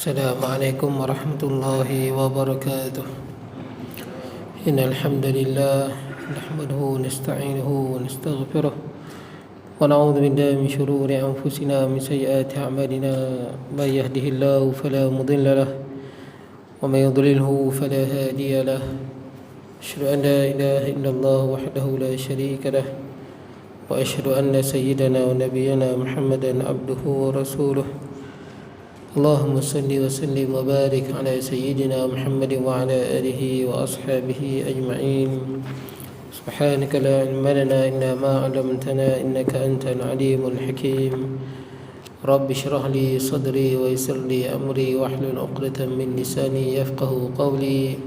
السلام عليكم ورحمة الله وبركاته. إن الحمد لله نحمده ونستعينه ونستغفره ونعوذ بالله من شرور أنفسنا ومن سيئات أعمالنا. من يهده الله فلا مضل له ومن يضلله فلا هادي له. أشهد أن لا إله إلا الله وحده لا شريك له وأشهد أن سيدنا ونبينا محمدا عبده ورسوله. اللهم صل وسلم وبارك على سيدنا محمد وعلى آله وأصحابه أجمعين. سبحانك لا علم لنا إلا ما علمتنا إنك أنت العليم الحكيم. رب اشرح لي صدري ويسر لي أمري واحلل عقدة من لساني يفقه قولي.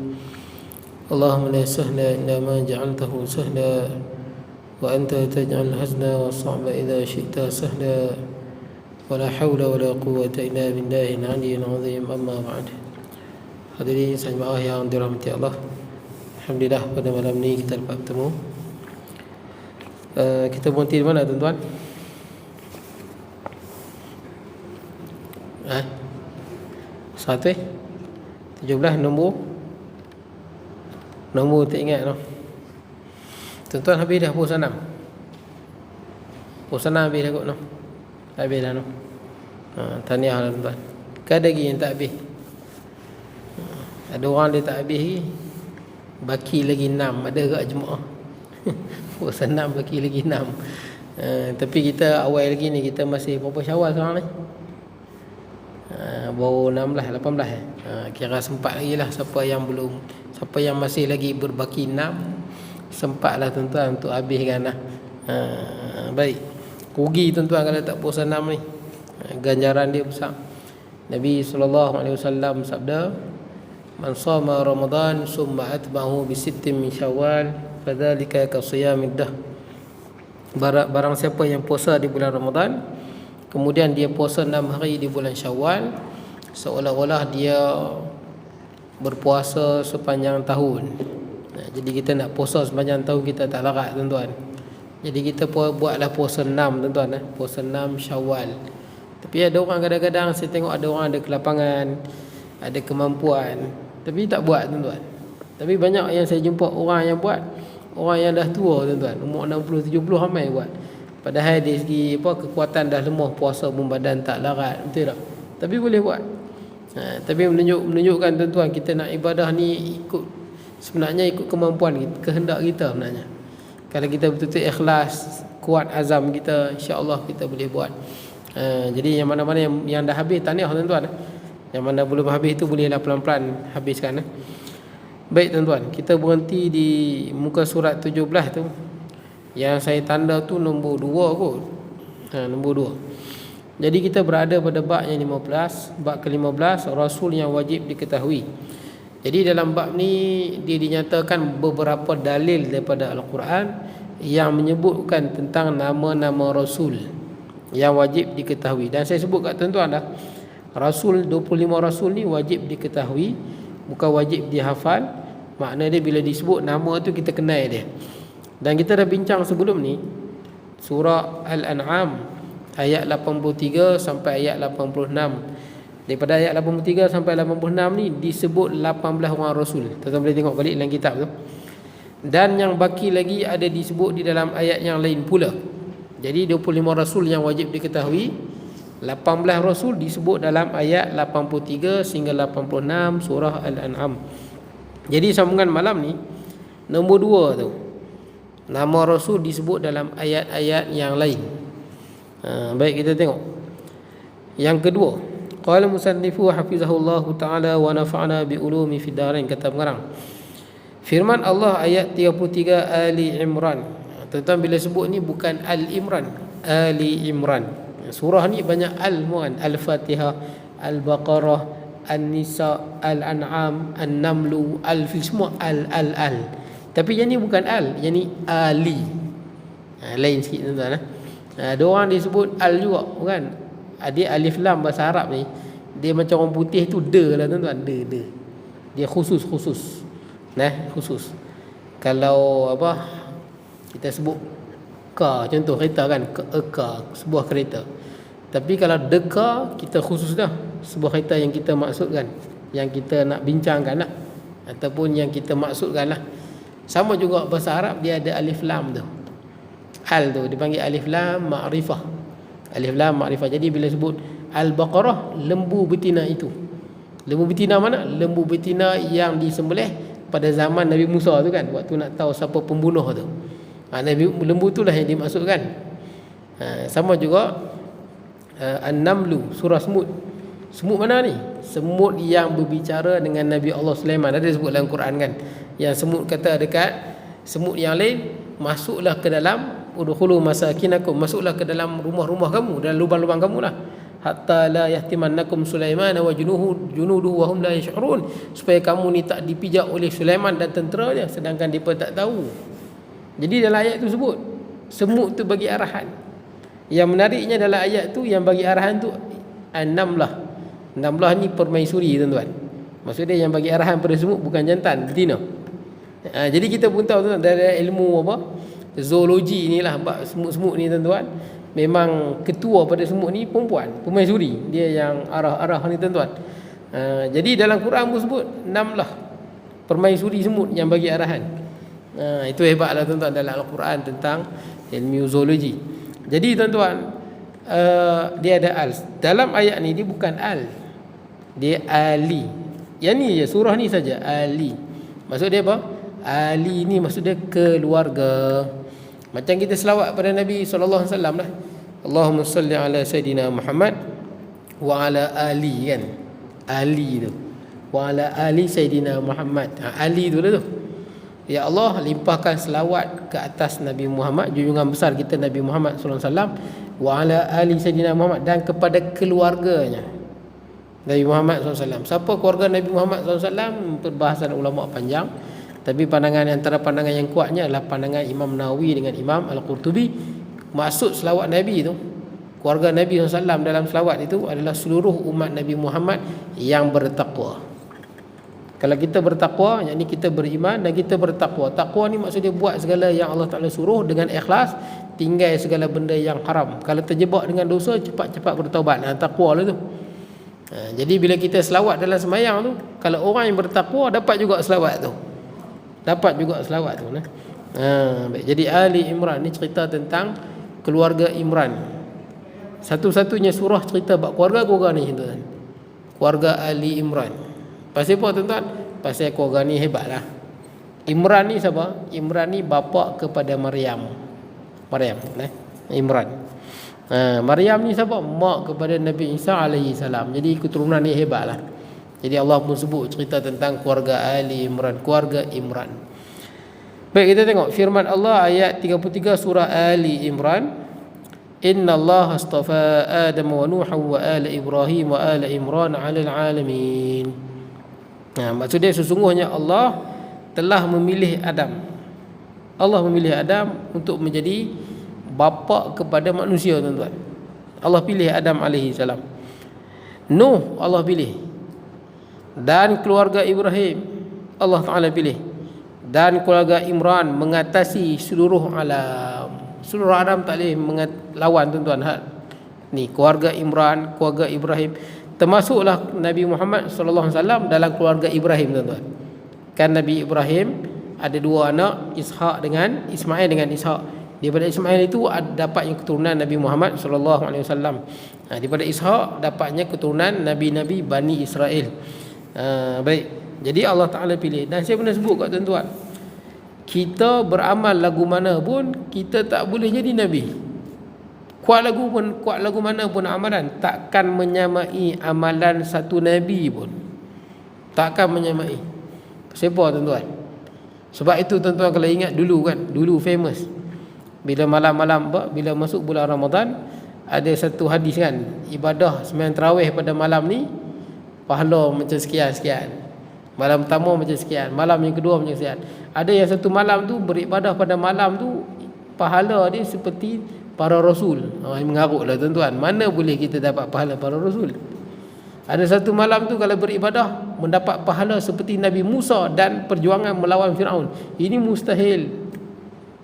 اللهم لا سهل إلا ما جعلته سهلا وأنت تجعل الحزن والصعب إذا شئت سهلا. ولا حول ولا قوة إلا بالله العلي العظيم. أما بعد. Hadirin jemaah yang dirahmati Allah, alhamdulillah pada malam ni kita dapat bertemu. Kita berhenti di mana tuan-tuan? Satu 17 nombor tak ingat noh. Tuan-tuan habis dah puasa 6. Puasa 6 habis dah kot noh. Habis dah noh. Tahniah lah tuan-tuan. Kan ada lagi yang tak habis. Ada orang dia tak habis lagi, baki lagi 6. Ada kat jemaah puasa 6 baki lagi 6. Tapi kita awal lagi ni, kita masih berapa Syawal sekarang ni? Baru 16, 18 kira sempat lagi lah. Siapa yang masih lagi berbaki 6, sempatlah tuan-tuan untuk habiskan lah. Baik. Rugi tuan-tuan kalau tak puasa 6 ni. Ganjaran dia besar. Nabi SAW sabda, man sama Ramadan summa atba'ahu bi sittin min Syawal fadzalika ka shiyamid dahr. Barang siapa yang puasa di bulan Ramadan, kemudian dia puasa 6 hari di bulan Syawal, seolah-olah dia berpuasa sepanjang tahun. Jadi kita nak puasa sepanjang tahun, kita tak larat tuan-tuan. Jadi kita buatlah puasa 6 tuan-tuan, puasa 6 Syawal. Tapi ada orang kadang-kadang saya tengok ada orang ada kelapangan, ada kemampuan, tapi tak buat tuan-tuan. Tapi banyak yang saya jumpa orang yang buat, orang yang dah tua tuan-tuan, umur 60 70 ramai buat. Padahal dari segi kekuatan dah lemah, puasa pun badan tak larat, betul tak? Tapi boleh buat. Tapi menunjukkan tuan-tuan, kita nak ibadah ni sebenarnya ikut kemampuan kita, kehendak kita sebenarnya. Kalau kita betul-betul ikhlas, kuat azam kita, insya-Allah kita boleh buat. Jadi yang mana-mana yang dah habis, tahniah tuan-tuan. Yang mana belum habis tu bolehlah pelan-pelan habiskan. Baik tuan-tuan, kita berhenti di muka surat 17 tu. Yang saya tanda tu nombor 2 kot. Nombor 2. Jadi kita berada pada bab yang 15, bab ke-15, Rasul yang wajib diketahui. Jadi dalam bab ni dia dinyatakan beberapa dalil daripada Al-Quran yang menyebutkan tentang nama-nama Rasul yang wajib diketahui. Dan saya sebut kat tuan-tuan dah, Rasul 25 Rasul ni wajib diketahui, bukan wajib dihafal. Makna dia bila disebut nama tu kita kenal dia. Dan kita dah bincang sebelum ni surah Al-An'am ayat 83 sampai ayat 86. Daripada ayat 83 sampai 86 ni disebut 18 orang Rasul. Tuan-tuan boleh tengok balik dalam kitab tu. Dan yang baki lagi ada disebut di dalam ayat yang lain pula. Jadi 25 Rasul yang wajib diketahui, 18 Rasul disebut dalam ayat 83 sehingga 86 surah Al-An'am. Jadi sambungan malam ni nombor 2 tu, nama Rasul disebut dalam ayat-ayat yang lain. Baik, kita tengok yang kedua. Qala musannifu hafizahullahu ta'ala wa nafa'na bi ulumi fid darain. Kata pengarang, firman Allah ayat 33 Ali Imran. Tuan-tuan bila sebut ni bukan Al-Imran, Ali Imran. Surah ni banyak al-muan, Al-Fatihah, Al-Baqarah, An-Nisa, Al-An'am, An-Namlu, Al-Fil, semua al. Tapi yang ni bukan al, yang ni Ali. Lain sikit tuan-tuan. Ada orang disebut al juga, bukan? Dia alif lam bahasa Arab ni, dia macam orang putih tu de lah tuan-tuan, de. Dia khusus. Khusus. Kalau kita sebut ka, contoh kereta kan, ka, sebuah kereta. Tapi kalau deka kita khusus dah, sebuah kereta yang kita maksudkan, yang kita nak bincangkan lah, ataupun yang kita maksudkan lah. Sama juga bahasa Arab, dia ada alif lam tu. Al tu dipanggil alif lam ma'rifah. Alif lam ma'rifah. Jadi bila sebut Al-Baqarah, lembu betina itu. Lembu betina mana? Lembu betina yang disembelih pada zaman Nabi Musa tu kan, waktu nak tahu siapa pembunuh tu. Lembu itulah yang dimaksudkan. Sama juga An-Namlu, surah semut. Semut mana ni? Semut yang berbicara dengan Nabi Allah Sulaiman. Ada disebut dalam Quran kan, yang semut kata dekat semut yang lain, masuklah ke dalam udkhulu masakinakum, masuklah ke dalam rumah-rumah kamu, dalam lubang-lubang kamu lah, hatta la yahtimannakum Sulaiman wa junuduhu wa hum la yash'urun, supaya kamu ni tak dipijak oleh Sulaiman dan tenteranya sedangkan mereka tak tahu. Jadi dalam ayat tu sebut semut tu bagi arahan. Yang menariknya dalam ayat tu yang bagi arahan tu An-Namlah. Namlah ni permaisuri tuan-tuan. Maksudnya yang bagi arahan pada semut bukan jantan, betina. Jadi kita pun tahu tuan, dari ilmu apa, zoologi ni lah, semut-semut ni tuan-tuan, memang ketua pada semut ni perempuan, permaisuri. Dia yang arah-arah ni tuan-tuan. Jadi dalam Quran pun sebut Namlah, permaisuri semut yang bagi arahan. Itu hebatlah tuan-tuan dalam Al-Quran tentang ilmu zoologi. Jadi tuan-tuan, dia ada al. Dalam ayat ni dia bukan al, dia ali. Yang ni je, surah ni saja ali. Maksud dia apa? Ali ni maksud dia keluarga. Macam kita selawat pada Nabi sallallahu alaihi wasallam lah. Allahumma salli ala sayidina Muhammad wa ala ali kan. Ali tu. Wa ala ali sayidina Muhammad. Ali tu lah tu. Ya Allah, limpahkan selawat ke atas Nabi Muhammad, junjungan besar kita Nabi Muhammad sallallahu alaihi wasallam, wa ala ali sayidina Muhammad, dan kepada keluarganya Nabi Muhammad SAW. Siapa keluarga Nabi Muhammad SAW? Perbahasan ulama panjang. Tapi pandangan, antara pandangan yang kuatnya adalah pandangan Imam Nawawi dengan Imam Al-Qurtubi. Maksud selawat Nabi itu, keluarga Nabi SAW dalam selawat itu adalah seluruh umat Nabi Muhammad yang bertakwa. Kalau kita bertakwa, yakni kita beriman dan kita bertakwa. Takwa ni maksudnya buat segala yang Allah Ta'ala suruh dengan ikhlas, tinggal segala benda yang haram. Kalau terjebak dengan dosa, cepat-cepat bertaubat. Takwa lah tu. Jadi bila kita selawat dalam semayang tu, kalau orang yang bertakwa dapat juga selawat tu. Dapat juga selawat tu. Baik. Jadi Ali Imran ni cerita tentang keluarga Imran. Satu-satunya surah cerita bab keluarga ni tuan. Keluarga Ali Imran. Pasal apa tuan-tuan? Pasal keluarga ni hebat lah. Imran ni siapa? Imran ni bapa kepada Maryam. Imran. Maryam ni siapa? Mak kepada Nabi Isa alaihi salam. Jadi keturunan ni hebatlah. Jadi Allah pun sebut cerita tentang keluarga Ali Imran, keluarga Imran. Baik, kita tengok firman Allah ayat 33 surah Ali Imran. Inna Allah astafa Adam wa Nuh wa ala Ibrahim wa ala Imran 'alal 'alamin. Maksudnya sesungguhnya Allah telah memilih Adam. Allah memilih Adam untuk menjadi bapa kepada manusia tuan-tuan. Allah pilih Adam alaihi salam. Nuh Allah pilih. Dan keluarga Ibrahim Allah Ta'ala pilih. Dan keluarga Imran mengatasi seluruh alam. Seluruh alam tak boleh lawan tuan-tuan. Ni keluarga Imran, keluarga Ibrahim. Termasuklah Nabi Muhammad sallallahu alaihi wasallam dalam keluarga Ibrahim tuan-tuan. Kan Nabi Ibrahim ada dua anak, Ishak dengan Ismail dengan Ishak. Daripada Ismail itu dapatnya keturunan Nabi Muhammad sallallahu alaihi wasallam. Daripada Ishak dapatnya keturunan nabi-nabi Bani Israel. Baik. Jadi Allah Taala pilih. Dan saya pernah sebut kat tuan-tuan, kita beramal lagu mana pun kita tak boleh jadi nabi. Kuat lagu mana pun amalan takkan menyamai amalan satu nabi pun. Takkan menyamai. Siapa tuan-tuan? Sebab itu tuan-tuan kalau ingat dulu kan, dulu famous. Bila malam-malam, bila masuk bulan Ramadan, ada satu hadis kan, ibadah sembahyang tarawih pada malam ni pahala macam sekian-sekian. Malam pertama macam sekian, malam yang kedua macam sekian. Ada yang satu malam tu beribadah pada malam tu pahala dia seperti para rasul. Mengarutlah tuan-tuan. Mana boleh kita dapat pahala para rasul? Ada satu malam tu kalau beribadah mendapat pahala seperti Nabi Musa dan perjuangan melawan Firaun. Ini mustahil.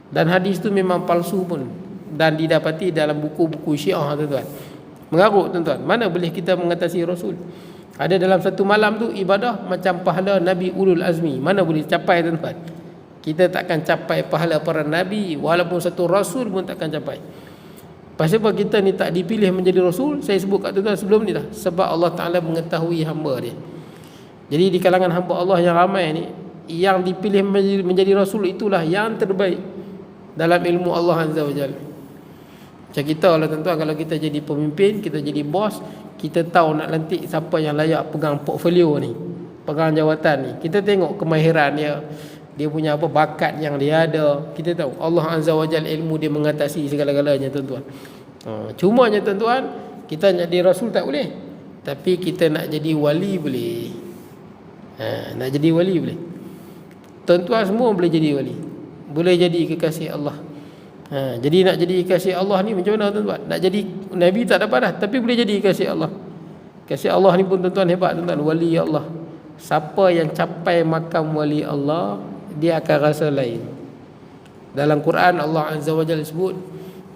Dan hadis tu memang palsu pun, dan didapati dalam buku-buku Syiah tuan-tuan. Mengarut tuan-tuan. Mana boleh kita mengatasi Rasul? Ada dalam satu malam tu ibadah macam pahala Nabi Ulul Azmi. Mana boleh capai tuan-tuan? Kita takkan capai pahala para Nabi, walaupun satu Rasul pun takkan capai. Pasal apa kita ni tak dipilih menjadi Rasul? Saya sebut kat tuan-tuan sebelum ni dah. Sebab Allah Ta'ala mengetahui hamba dia. Jadi di kalangan hamba Allah yang ramai ni, yang dipilih menjadi Rasul itulah yang terbaik dalam ilmu Allah Azza wa Jalla. Macam kita lah tuan-tuan, kalau kita jadi pemimpin, kita jadi bos, kita tahu nak lantik siapa yang layak pegang portfolio ni, pegang jawatan ni. Kita tengok kemahiran dia punya apa, bakat yang dia ada. Kita tahu Allah Azza wa Jalla ilmu dia mengatasi segala-galanya tuan-tuan. Cumanya tuan-tuan, kita nak jadi Rasul tak boleh, tapi kita nak jadi wali boleh. Nak jadi wali boleh. Tuan-tuan semua boleh jadi wali, boleh jadi kekasih Allah. Jadi nak jadi kekasih Allah ni macam mana tuan-tuan? Nak jadi Nabi tak dapat dah, tapi boleh jadi kekasih Allah. Kekasih Allah ni pun tuan-tuan hebat tuan-tuan. Wali Allah, siapa yang capai makam wali Allah, dia akan rasa lain. Dalam Quran Allah Azza wa Jalla sebut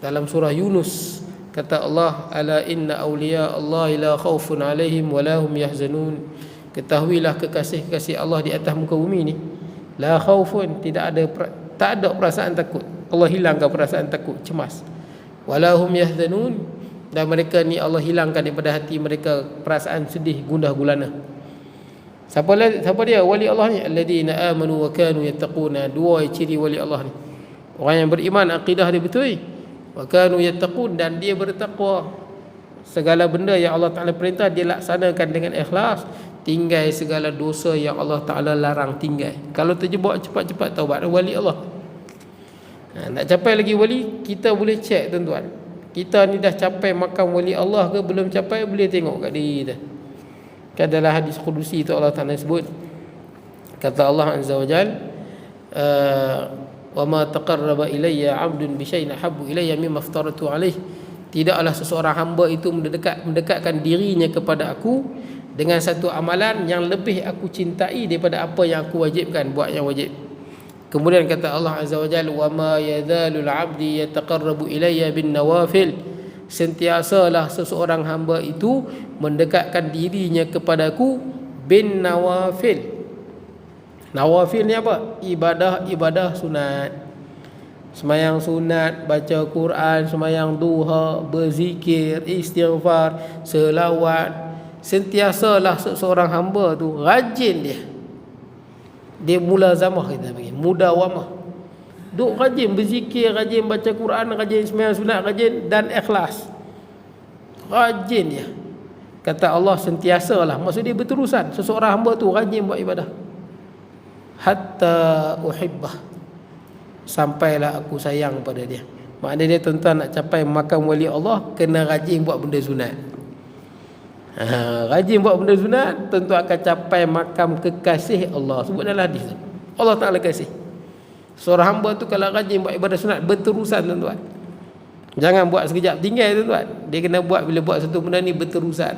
dalam surah Yunus, kata Allah, ala inna awliya Allah la khaufun alaihim wa la hum yahzanun. Ketahuilah kekasih-kekasih Allah di atas muka bumi ni, la khaufun, tak ada perasaan takut. Allah hilangkan perasaan takut, cemas. Wala hum yahzanun, dan mereka ni Allah hilangkan daripada hati mereka perasaan sedih, gundah gulana. Siapa dia wali Allah ni? Alladzina amanu wa kanu yattaquna. Dua ciri wali Allah ni. Orang yang beriman, akidah dia betul, wa kanu yattaqun, dan dia bertakwa. Segala benda yang Allah Ta'ala perintah dia laksanakan dengan ikhlas, tinggal segala dosa yang Allah Ta'ala larang tinggal. Kalau terjebak, cepat-cepat taubat. Wali Allah. Nak capai lagi wali, kita boleh cek tuan-tuan, kita ni dah capai makam wali Allah ke belum capai. Boleh tengok kat diri kita. Kan dalam hadis Qudusi tu Allah Ta'ala sebut, kata Allah Azza wa Jal, wa ma taqarraba ilayya 'abdun bi syai'in ahabbu ilayya mimma aftaratu alaihi. Tidaklah seseorang hamba itu mendekatkan dirinya kepada aku dengan satu amalan yang lebih aku cintai daripada apa yang aku wajibkan, buat yang wajib. Kemudian kata Allah Azza wa Jalla, wa ma yadhalul 'abdi yataqarrabu ilayya bin nawafil. Sentiasalah seseorang hamba itu mendekatkan dirinya kepadaku bin nawafil. Nawafil ni apa? Ibadah sunat. Semayang sunat, baca Quran, semayang duha, berzikir, istighfar, selawat. Sentiasalah seseorang hamba tu rajin dia mulazamah, kita panggil mudawamah. Duk rajin berzikir, rajin baca Quran, rajin sembahyang sunat, rajin dan ikhlas. Rajin dia. Kata Allah sentiasalah, maksud dia berterusan. Seseorang hamba tu rajin buat ibadah. Hatta uhibbah, sampailah aku sayang pada dia. Maknanya dia tuan-tuan nak capai makam wali Allah, kena rajin buat benda sunat. Rajin buat benda sunat, tentu akan capai makam kekasih Allah. Sebut dalam hadis, Allah Ta'ala kasih. Seorang hamba tu kalau rajin buat ibadah sunat berterusan tuan-tuan. Jangan buat sekejap tinggal tuan-tuan. Dia kena buat, bila buat satu benda ni berterusan,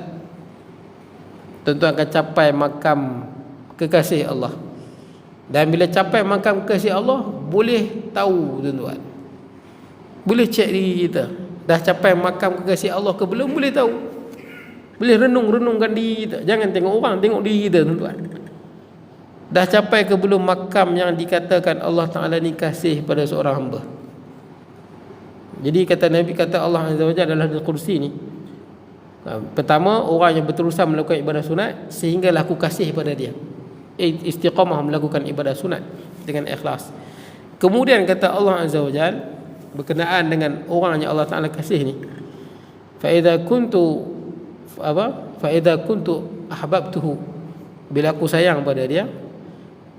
tentu akan capai makam kekasih Allah. Dan bila capai makam kekasih Allah, boleh tahu tuan-tuan, boleh cek diri kita, dah capai makam kekasih Allah ke belum, boleh tahu. Boleh renung-renungkan diri kita. Jangan tengok orang, tengok diri kita tuan-tuan. Dah capai ke belum makam yang dikatakan Allah Ta'ala ni kasih pada seorang hamba. Jadi kata Nabi, kata Allah Azza wa Jalla dalam hadis Qudsi ni, pertama, orang yang berterusan melakukan ibadah sunat sehinggalah aku kasih pada dia. Istiqamah melakukan ibadah sunat dengan ikhlas. Kemudian kata Allah Azza wa Jalla berkenaan dengan orang yang Allah Ta'ala kasih ni, fa idza kuntu ahbabtuhu, bila aku sayang pada dia,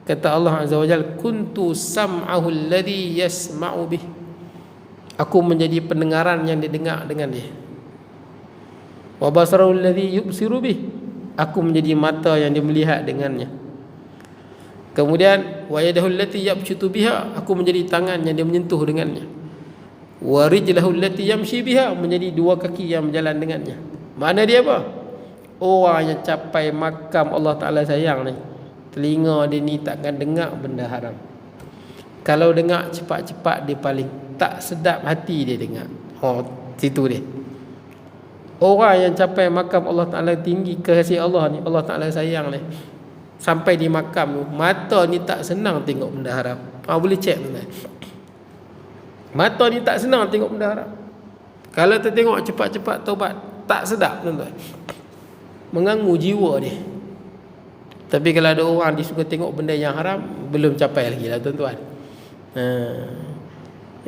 kata Allah Azza wa Jalla, kuntu sam'ahu alladhi yasma'u bih, aku menjadi pendengaran yang didengar dengan dia. Wa basarahu alladhi yubsiru bih, aku menjadi mata yang dia melihat dengannya. Kemudian wa yadahu allati yabshutu biha, aku menjadi tangan yang dia menyentuh dengannya. Wa rijlahu allati yamshi biha, menjadi dua kaki yang berjalan dengannya. Mana dia apa? Orang yang capai makam Allah Ta'ala sayang ni, telinga dia ni takkan dengar benda haram. Kalau dengar cepat-cepat dia paling tak sedap hati dia dengar. Situ dia. Orang yang capai makam Allah Ta'ala tinggi, kekasih Allah ni, Allah Ta'ala sayang ni, sampai di makam tu, mata ni tak senang tengok benda haram. Boleh cek tuan. Mata ni tak senang tengok benda haram. Kalau tertengok cepat-cepat taubat, tak sedap tuan-tuan, mengganggu jiwa dia. Tapi kalau ada orang dia suka tengok benda yang haram, belum capai lagi lah tuan-tuan.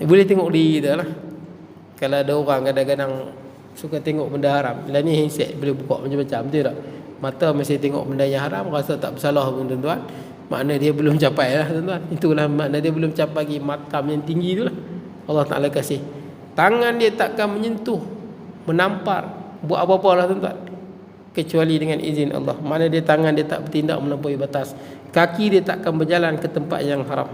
Boleh tengok diri kita lah. Kalau ada orang kadang-kadang suka tengok benda haram, bila ni handset boleh buka macam-macam, betul tak? Mata masih tengok benda yang haram, rasa tak bersalah pun tuan-tuan, makna dia belum capai lah tuan-tuan. Itulah makna dia belum capai lagi makam yang tinggi tu lah. Allah Ta'ala kasih tangan dia takkan menyentuh, menampar, buat apa-apa lah tuan-tuan, kecuali dengan izin Allah. Mana dia tangan dia tak bertindak melampaui batas, kaki dia takkan berjalan ke tempat yang haram.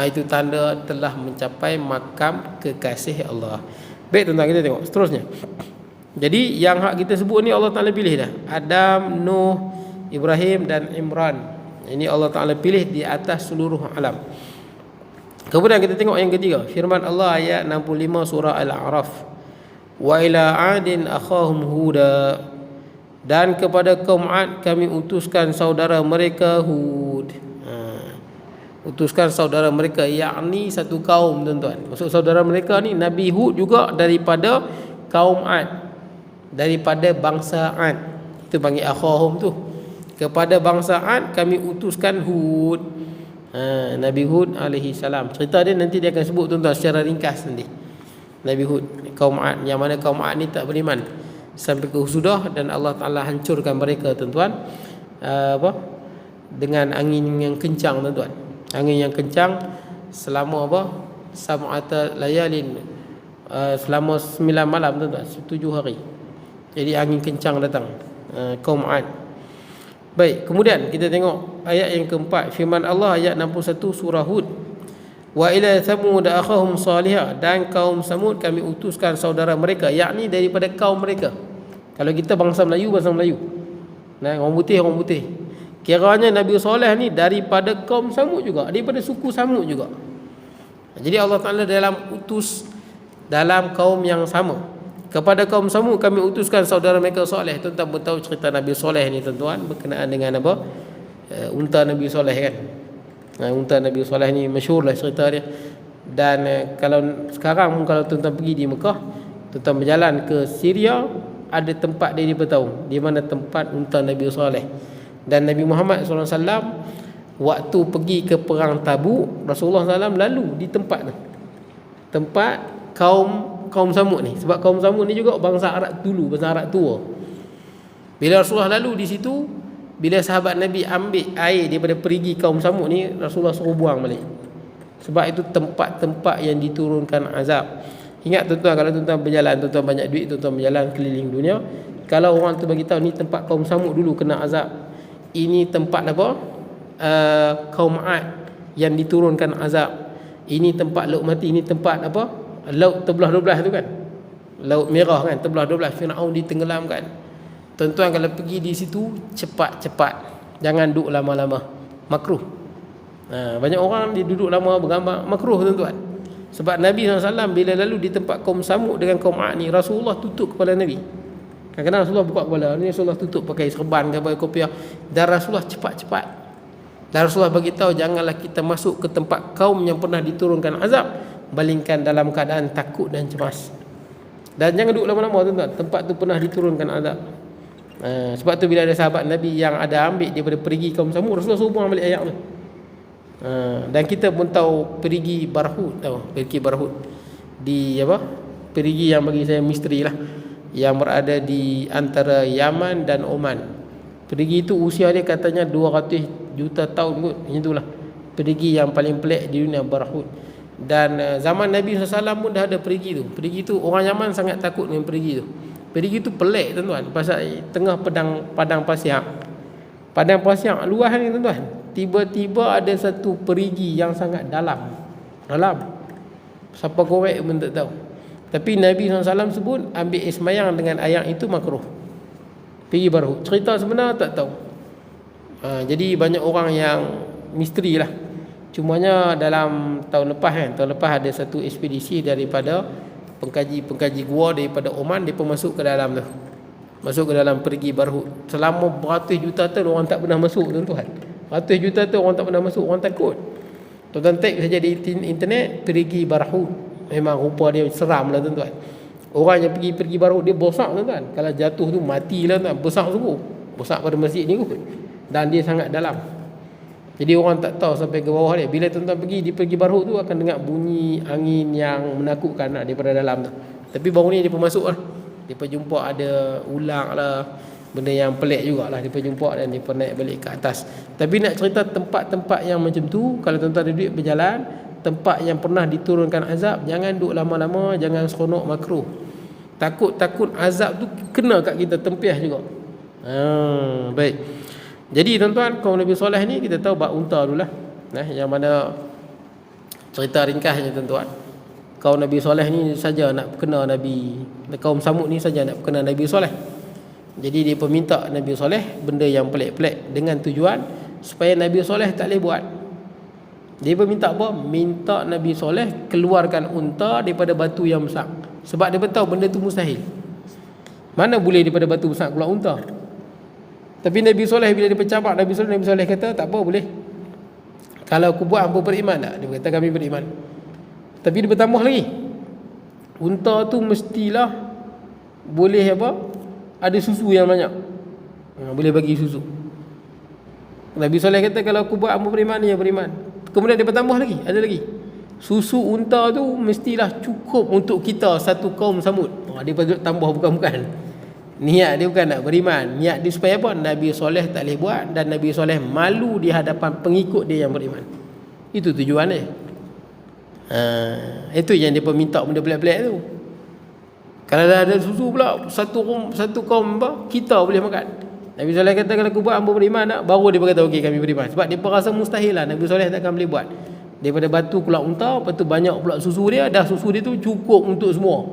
Itu tanda telah mencapai makam kekasih Allah. Baik tuan-tuan, kita tengok seterusnya. Jadi yang hak kita sebut ni Allah Ta'ala pilih dah. Adam, Nuh, Ibrahim dan Imran. Ini Allah Ta'ala pilih di atas seluruh alam. Kemudian kita tengok yang ketiga, firman Allah ayat 65 surah Al-A'raf. Wa ila 'adin akhahum Huda, dan kepada kaum 'Ad kami utuskan saudara mereka Hud. Utuskan saudara mereka, yakni satu kaum tuan-tuan. Maksud saudara mereka ni Nabi Hud juga daripada kaum 'Ad, daripada bangsa 'Ad. Itu panggil akhahum tu. Kepada bangsa 'Ad kami utuskan Hud. Nabi Hud alaihi salam. Cerita dia nanti dia akan sebut tuan-tuan secara ringkas nanti. Nabi Hud, kaum 'Ad, yang mana kaum 'Ad ni tak beriman sampai ke Husudah, dan Allah Ta'ala hancurkan mereka tuan-tuan, dengan angin yang kencang tuan-tuan. Angin yang kencang selama sab'ata layalin, selama 9 malam tuan-tuan, 7 hari. Jadi angin kencang datang, kaum 'Ad. Baik, kemudian kita tengok ayat yang keempat, firman Allah ayat 61 surah Hud. Wa ila Thamud akhahum Salihah, dan kaum Samud kami utuskan saudara mereka, yakni daripada kaum mereka. Kalau kita bangsa Melayu, nah, orang putih. Kiranya Nabi Saleh ni daripada kaum Samud juga, daripada suku Samud juga. Jadi Allah Ta'ala dalam utus dalam kaum yang sama. Kepada kaum Samud kami utuskan saudara mereka Saleh. Tuan-tuan pun tahu cerita Nabi Saleh ni tuan-tuan, berkenaan dengan apa? Unta Nabi Saleh kan. Unta Nabi Saleh ni masyhur lah cerita dia. Dan kalau sekarang kalau tuan-tuan pergi di Mekah, tuan-tuan berjalan ke Syria, ada tempat dia diberitahu di mana tempat unta Nabi Saleh. Dan Nabi Muhammad SAW waktu pergi ke perang Tabuk, Rasulullah SAW lalu di tempat tu, tempat kaum Samud ni. Sebab kaum Samud ni juga bangsa Arab dulu, bangsa Arab tua. Bila Rasulullah lalu di situ, bila sahabat Nabi ambil air daripada perigi kaum Samud ni, Rasulullah suruh buang balik. Sebab itu tempat-tempat yang diturunkan azab. Ingat tuan-tuan, kalau tuan-tuan berjalan, tuan-tuan banyak duit, tuan-tuan berjalan keliling dunia, kalau orang tu bagi tahu ni tempat kaum Samud dulu kena azab, ini tempat apa? Kaum 'Ad yang diturunkan azab, ini tempat laut mati, ini tempat apa? Laut terbelah 12 tu kan, laut merah kan, terbelah 12, Firaun ditenggelamkan. Tuan-tuan kalau pergi di situ, cepat-cepat, jangan duduk lama-lama, makruh. Banyak orang dia duduk lama bergambar, makruh tuan-tuan. Sebab Nabi SAW bila lalu di tempat kaum Samud dengan kaum 'Ad ni, Rasulullah tutup kepala Nabi. Kadang-kadang Rasulullah buka kepala ni, Rasulullah tutup pakai serban ke pakai kopiah, dan Rasulullah cepat-cepat. Dan Rasulullah beritahu janganlah kita masuk ke tempat kaum yang pernah diturunkan azab, melainkan dalam keadaan takut dan cemas. Dan jangan duduk lama-lama tuan-tuan, tempat tu pernah diturunkan azab. Sebab tu bila ada sahabat Nabi yang ada ambil daripada perigi kaum Samud, Rasulullah suruh buang balik ayat tu. Dan kita pun tahu perigi Barhud, perigi Barhud di apa? Perigi yang bagi saya misteri lah, yang berada di antara Yaman dan Oman. Perigi itu usia dia katanya 200 juta tahun kot, macam itulah. Perigi yang paling pelik di dunia, Barhud. Dan zaman Nabi SAW pun dah ada perigi tu. Perigi tu orang Yaman sangat takut dengan perigi tu. Perigi tu pelik tuan-tuan, pasal tengah padang pasir. Padang pasir luas ni tuan-tuan. Tiba-tiba ada satu perigi yang sangat dalam. Siapa korek pun tak tahu. Tapi Nabi SAW sebut ambil ismayang dengan ayat itu makruh. Pergi baru. Cerita sebenar tak tahu. Jadi banyak orang yang misteri lah. Cumanya dalam tahun lepas ada satu ekspedisi daripada pengkaji gua daripada Oman, dia pun masuk ke dalam tu. masuk ke dalam perigi barhut. Selama beratus juta tahun orang tak pernah masuk, tuan-tuan. Ratus juta tahun orang tak pernah masuk, orang takut. Tuan-tuan type saja di internet perigi barhut. Memang rupa dia seram lah, tuan-tuan. Orang yang pergi barhut dia bosak, tuan-tuan. Kalau jatuh tu matilah, tuan. Bosak sungguh. Bosak pada masjid ni kot. Dan dia sangat dalam. Jadi orang tak tahu sampai ke bawah dia. Bila tuan-tuan pergi barhut tu akan dengar bunyi angin yang menakutkan lah daripada dalam tu. Tapi baru ni dia pun masuk lah. Dia pun jumpa ada ulang lah, benda yang pelik jugalah dia pun jumpa, dan dia pun naik balik ke atas. Tapi nak cerita tempat-tempat yang macam tu, kalau tuan-tuan duduk berjalan, tempat yang pernah diturunkan azab, jangan duduk lama-lama, jangan seronok makruh. Takut azab tu kena kat kita, tempiah juga. Baik. Jadi tuan-tuan, kaum Nabi Soleh ni kita tahu bab unta dululah. Yang mana cerita ringkasnya tuan-tuan, kaum Nabi Soleh ni saja nak kena Nabi, kaum Samud ni saja nak kena Nabi Soleh. Jadi dia pun minta Nabi Soleh benda yang pelik-pelik dengan tujuan supaya Nabi Soleh tak boleh buat. Dia pun minta apa? Minta Nabi Soleh keluarkan unta daripada batu yang besar. Sebab dia pun tahu benda tu mustahil. Mana boleh daripada batu besar keluar unta? Tapi Nabi Soleh bila dia pencabak Nabi Soleh kata tak apa, boleh. Kalau aku buat, hampa beriman tak? Dia kata kami beriman. Tapi dia bertambah lagi. Unta tu mestilah boleh apa? Ada susu yang banyak. Boleh bagi susu. Nabi Soleh kata kalau aku buat, hampa beriman, dia beriman. Kemudian dia bertambah lagi, ada lagi. Susu unta tu mestilah cukup untuk kita satu kaum Samud. Dia tambah bukan-bukan. Niat dia bukan nak beriman, niat dia supaya apa? Nabi Soleh tak boleh buat, dan Nabi Soleh malu di hadapan pengikut dia yang beriman. Itu tujuan dia. Itu yang dia minta benda pelik-pelik tu. Kalau dah ada susu pula, satu kaum apa? Kita boleh makan. Nabi Soleh kata kalau aku buat, hamba beriman tak? Baru dia berkata okey kami beriman. Sebab dia rasa mustahil lah, Nabi Soleh takkan boleh buat. Daripada batu keluar unta, lepas tu banyak pula susu dia, dah susu dia tu cukup untuk semua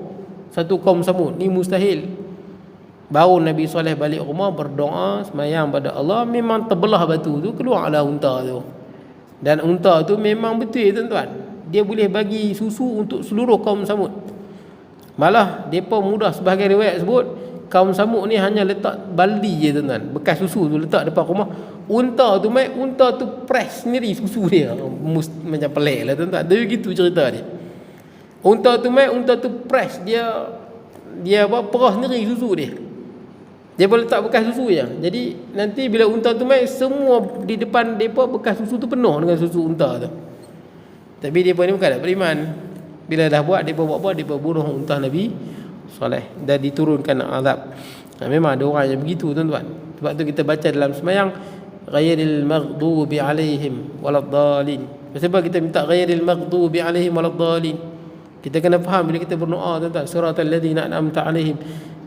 satu kaum Samud. Ni mustahil. Baru Nabi Soleh balik rumah, berdoa, semayang pada Allah, memang terbelah batu tu, keluarlah unta tu. Dan unta tu memang betul tuan-tuan, dia boleh bagi susu untuk seluruh kaum Samud. Malah depa mudah, sebahagian riwayat sebut kaum Samud ni hanya letak baldi je tuan-tuan, bekas susu tu letak depan rumah. Unta tu press sendiri susu dia. Macam pelik lah tuan-tuan. Tapi begitu cerita dia. Unta tu press dia apa, perah sendiri susu dia. Dia boleh letak bekas susu je. Jadi nanti bila unta tu semua di depan depa bekas susu tu penuh dengan susu unta tu. Tapi depa ni bukan nak beriman. Bila dah buat, depa buat apa? Depa bunuh unta Nabi Soleh dan diturunkan azab. Memang ada orang yang begitu tuan-tuan. Sebab tu kita baca dalam sembahyang, ghairil maghdubi alaihim waladdallin. Sebab kita minta ghairil maghdubi alaihim waladdallin. Kita kena faham bila kita berdoa tuan-tuan, siratal ladzina an'amta alaihim,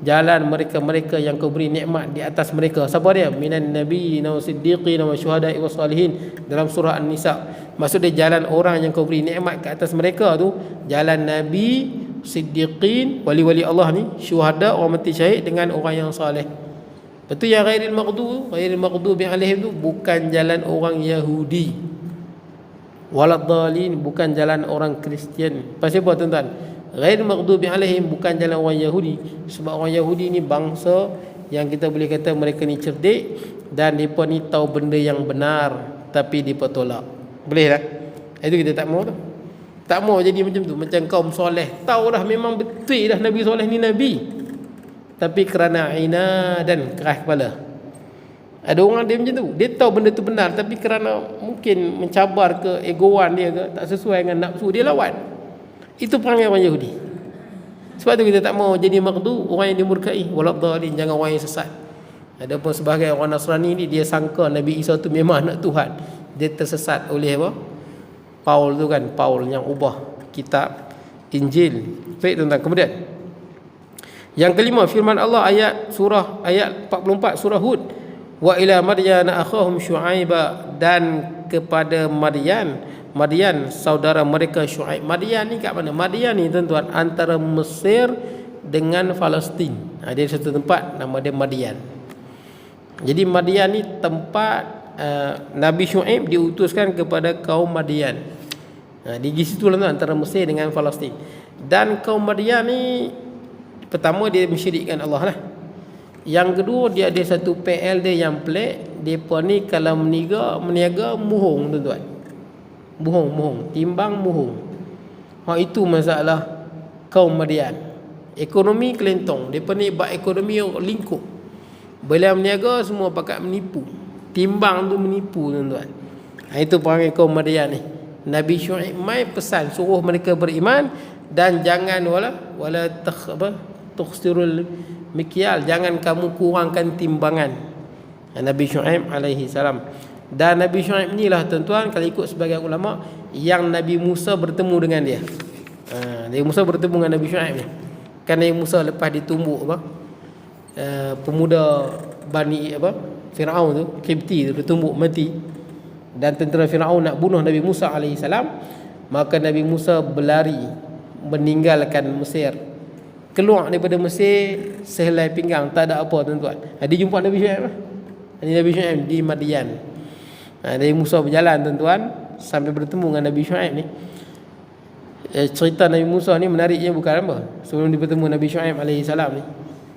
jalan mereka-mereka yang kau beri nikmat di atas mereka. Siapa dia? Minan nabiyyin wa siddiqin wa syuhada'i wa salihin, dalam surah An-Nisa. Maksud dia jalan orang yang kau beri nikmat ke atas mereka tu, jalan nabi, siddiqin, wali-wali Allah ni, syuhada, orang mati syahid, dengan orang yang soleh. Betul yang ghairil maghdubi alaihim tu bukan jalan orang Yahudi. Waladdallin bukan jalan orang Kristian. Pasal apa tuan-tuan? Ghairil maghdubi alaihim bukan jalan orang Yahudi. Sebab orang Yahudi ni bangsa yang kita boleh kata mereka ni cerdik, dan mereka ni tahu benda yang benar tapi mereka tolak. Boleh tak? Itu kita tak mau tu. Tak mau jadi macam tu. Macam kaum soleh, tahu dah memang betul dah Nabi Soleh ni Nabi, tapi kerana dan keras kepala. Ada orang dia macam tu. Dia tahu benda tu benar, tapi kerana mungkin mencabar ke egoan dia ke, tak sesuai dengan nafsu dia, lawan. Itu perangai orang Yahudi. Sebab tu kita tak mau jadi maghdu, orang yang dimurkai, waladdallin, jangan orang yang sesat. Ada pun sebagai orang Nasrani ni, dia sangka Nabi Isa tu memang anak Tuhan. Dia tersesat oleh apa? Paul tu kan, Paul yang ubah kitab Injil. Baik tuan-tuan, kemudian yang kelima, firman Allah ayat 44 surah Hud, wa ila madyana akhahum syuaiba, dan kepada Madian saudara mereka Syuaib. Madian ni kat mana? Madian ni tuan-tuan antara Mesir dengan Palestin. Dia satu tempat nama dia Madian. Jadi Madian ni tempat Nabi Syuaib diutuskan kepada kaum Madian. Di situ lah antara Mesir dengan Palestin. Dan kaum Madian ni pertama dia mensyirikkan Allah lah. Yang kedua, dia ada satu PL dia yang pelik. Depa ni kalau meniaga mohong tuan-tuan. Mohong, timbang mohong. Itu masalah kaum Madian. Ekonomi kelentong. Depa ni buat ekonomi lingkup. Bila meniaga semua pakai menipu. Timbang tu menipu tuan-tuan. Itu perangai kaum Madian ni. Nabi Syuaib mai pesan suruh mereka beriman dan jangan tukhsirul mikyal, jangan kamu kurangkan timbangan. Nabi Syuaib alaihi salam. Dan Nabi Syuaib ni lah tuan-tuan, kalau ikut sebagian ulama, yang Nabi Musa bertemu dengan dia. Nabi Musa bertemu dengan Nabi Syuaib ni. Kan Nabi Musa lepas ditumbuk pemuda Bani Firaun tu, Qibti tu ditumbuk mati, dan tentera Firaun nak bunuh Nabi Musa alaihi salam, maka Nabi Musa berlari meninggalkan Mesir, keluar daripada Mesir sehelai pinggang, tak ada apa tuan-tuan. Dia jumpa Nabi Syuaib. Nabi Syuaib di Madian. Nabi Musa berjalan tuan-tuan sampai bertemu dengan Nabi Syuaib ni. Cerita Nabi Musa ni menariknya bukan apa. Sebelum dia bertemu Nabi Syuaib alaihi salam ni,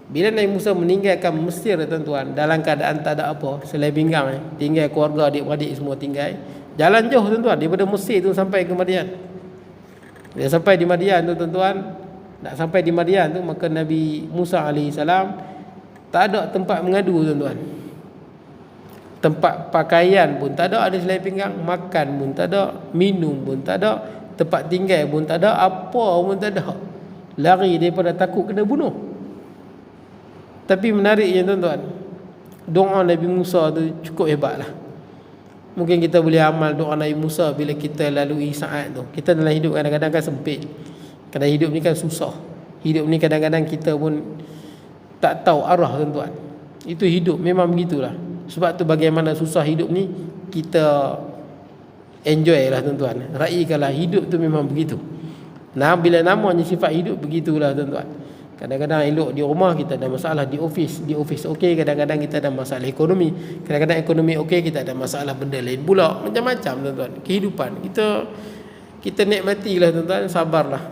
bila Nabi Musa meninggalkan Mesir tuan-tuan, dalam keadaan tak ada apa, selai pinggang ni, tinggal keluarga, adik-beradik semua tinggal. Jalan jauh tuan-tuan daripada Mesir tu sampai ke Madian. Dia sampai di Madian tu tuan-tuan, nak sampai di Madian tu, maka Nabi Musa alaihi salam tak ada tempat mengadu tuan-tuan. Tempat pakaian pun tak ada selai pinggang, makan pun tak ada, minum pun tak ada, tempat tinggal pun tak ada, apa pun tak ada. Lari daripada takut kena bunuh. Tapi menariknya tuan-tuan, doa Nabi Musa tu cukup hebatlah. Mungkin kita boleh amal doa Nabi Musa bila kita lalui saat tu. Kita dalam hidup kadang-kadang kan sempit. Kadang hidup ni kan susah. Hidup ni kadang-kadang kita pun tak tahu arah tuan-tuan. Itu hidup, memang begitulah. Sebab tu bagaimana susah hidup ni, kita enjoy lah tuan-tuan. Raikanlah hidup tu memang begitu. Nah, bila namanya sifat hidup begitulah tuan-tuan. Kadang-kadang elok di rumah, kita ada masalah di office okey, kadang-kadang kita ada masalah ekonomi, kadang-kadang ekonomi okey, kita ada masalah benda lain pula, macam-macam tuan-tuan. Kehidupan kita nikmatilah tuan-tuan, sabarlah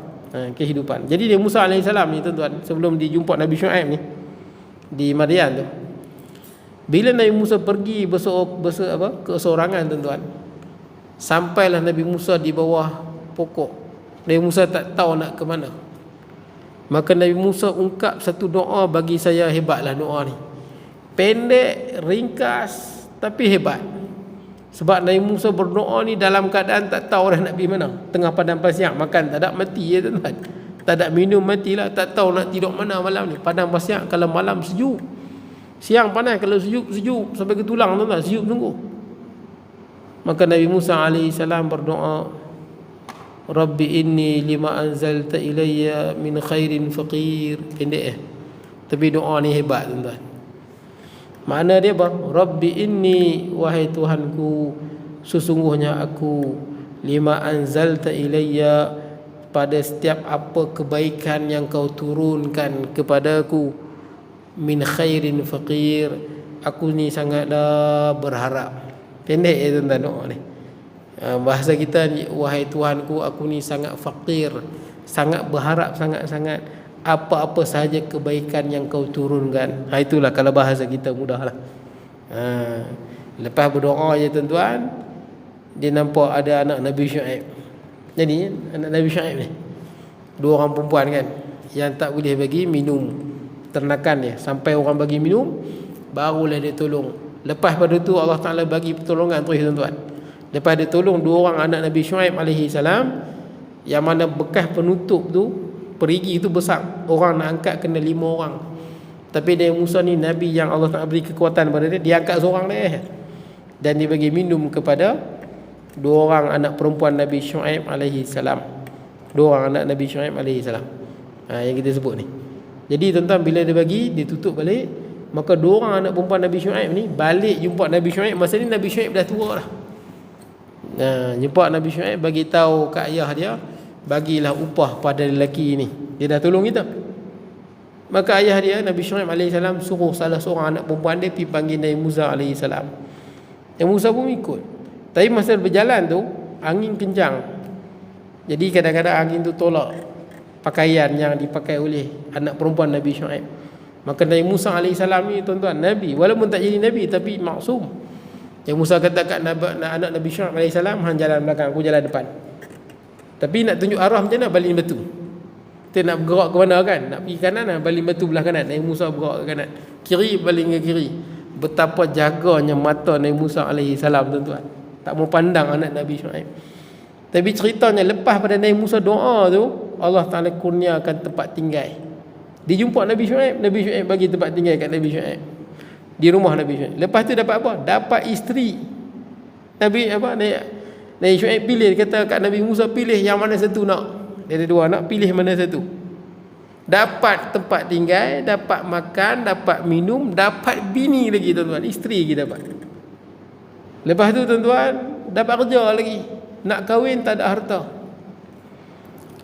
kehidupan. Jadi dia Musa alaihi salam ni tuan-tuan, sebelum dijumpa Nabi Syuaib ni di Madian tu, bila Nabi Musa pergi keseorangan tuan-tuan, sampailah Nabi Musa di bawah pokok. Nabi Musa tak tahu nak ke mana. Maka Nabi Musa ungkap satu doa, bagi saya hebatlah doa ni. Pendek, ringkas, tapi hebat. Sebab Nabi Musa berdoa ni dalam keadaan tak tahu dah nak pergi mana. Tengah padang pasir, makan tak ada, mati ya tuan-tuan. Tak ada minum, matilah. Tak tahu nak tidur mana malam ni. Padang pasir kalau malam sejuk, siang panas, kalau sejuk sampai ke tulang tuan-tuan, sejuk sungguh. Maka Nabi Musa AS berdoa, Rabbi inni lima anzalta ilayya min khairin faqir. Pendek tapi doa ni hebat tuan-tuan. Makna dia apa? Rabbi inni, wahai Tuhanku, sesungguhnya aku, lima anzalta ilayya, pada setiap apa kebaikan yang kau turunkan kepadaku, min khairin faqir, aku ni sangatlah berharap. Pendek tuan-tuan doa ni. Bahasa kita ni, wahai Tuhanku, aku ni sangat fakir, sangat berharap sangat-sangat apa-apa sahaja kebaikan yang kau turunkan. Itulah kalau bahasa kita mudahlah. Lepas berdoa je tuan-tuan, dia nampak ada anak Nabi Syuaib. Jadi anak Nabi Syuaib ni, dua orang perempuan kan, yang tak boleh bagi minum ternakan dia. Sampai orang bagi minum, barulah dia tolong. Lepas pada tu Allah Ta'ala bagi pertolongan terus tuan-tuan. Lepas dia tolong dua orang anak Nabi Syuaib alaihi salam, yang mana bekas penutup tu, perigi tu besar, orang nak angkat kena 5 orang. Tapi Nabi Musa ni Nabi yang Allah Ta'ala beri kekuatan pada dia, dia angkat seorang dia. Dan dia bagi minum kepada dua orang anak perempuan Nabi Syuaib alaihi salam. Dua orang anak Nabi Syuaib alaihi salam. Yang kita sebut ni. Jadi tuan-tuan, bila dia bagi, dia tutup balik. Maka dua orang anak perempuan Nabi Syuaib ni balik jumpa Nabi Syuaib. Masa ni Nabi Syuaib dah tua dah. Jumpa Nabi Syuaib, bagi tahu kat ayah dia, bagilah upah pada lelaki ni, dia dah tolong kita. Maka ayah dia Nabi Syuaib alaihi salam suruh salah seorang anak perempuan dia pergi panggil Nabi Musa alaihi salam. Nabi Musa pun ikut. Tapi masa berjalan tu angin kencang. Jadi kadang-kadang angin tu tolak pakaian yang dipakai oleh anak perempuan Nabi Syuaib. Maka Nabi Musa AS ni tuan-tuan, Nabi, walaupun tak jadi Nabi tapi maksum. Yang Musa kata kat anak Nabi Syuaib AS, hang jalan belakang, aku jalan depan. Tapi nak tunjuk arah macam mana? Baling batu. Kita nak bergerak ke mana kan? Nak pergi kanan, baling batu belah kanan. Nabi Musa bergerak ke kanan, kiri baling ke kiri. Betapa jaganya mata Nabi Musa AS, tuan-tuan. Tak mau pandang anak Nabi Syuaib. Tapi ceritanya lepas pada Nabi Musa doa tu, Allah Ta'ala kurniakan tempat tinggal. Dia jumpa Nabi Syuaib, Nabi Syuaib bagi tempat tinggal kat Nabi Syuaib di rumah Nabi Syuaib. Lepas tu dapat apa? Dapat isteri. Nabi Syuaib pilih, kata kat Nabi Musa, pilih yang mana satu nak. Dia ada dua anak, pilih mana satu. Dapat tempat tinggal, dapat makan, dapat minum, dapat bini lagi tuan-tuan, isteri lagi dapat. Lepas tu tuan-tuan, dapat kerja lagi. Nak kahwin tak ada harta.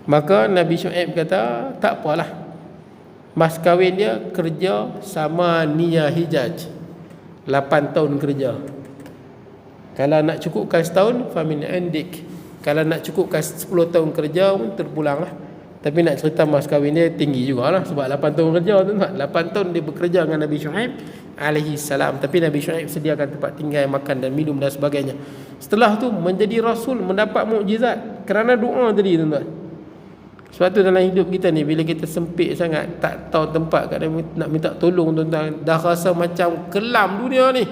Maka Nabi Syuaib kata, tak apalah, mas kahwin dia kerja sama Nia Hijaj, 8 tahun kerja. Kalau nak cukupkan setahun, famin indik. Kalau nak cukupkan 10 tahun kerja pun terpulang lah. Tapi nak cerita mas kahwin dia tinggi jugalah, sebab 8 tahun kerja tuan-tuan. 8 tahun dia bekerja dengan Nabi Syuaib alaihi salam. Tapi Nabi Syuaib sediakan tempat tinggal, makan dan minum dan sebagainya. Setelah tu menjadi rasul, mendapat mukjizat kerana doa tadi tuan-tuan. Sebab tu dalam hidup kita ni, bila kita sempit sangat, tak tahu tempat nak minta tolong tuan-tuan, dah rasa macam kelam dunia ni,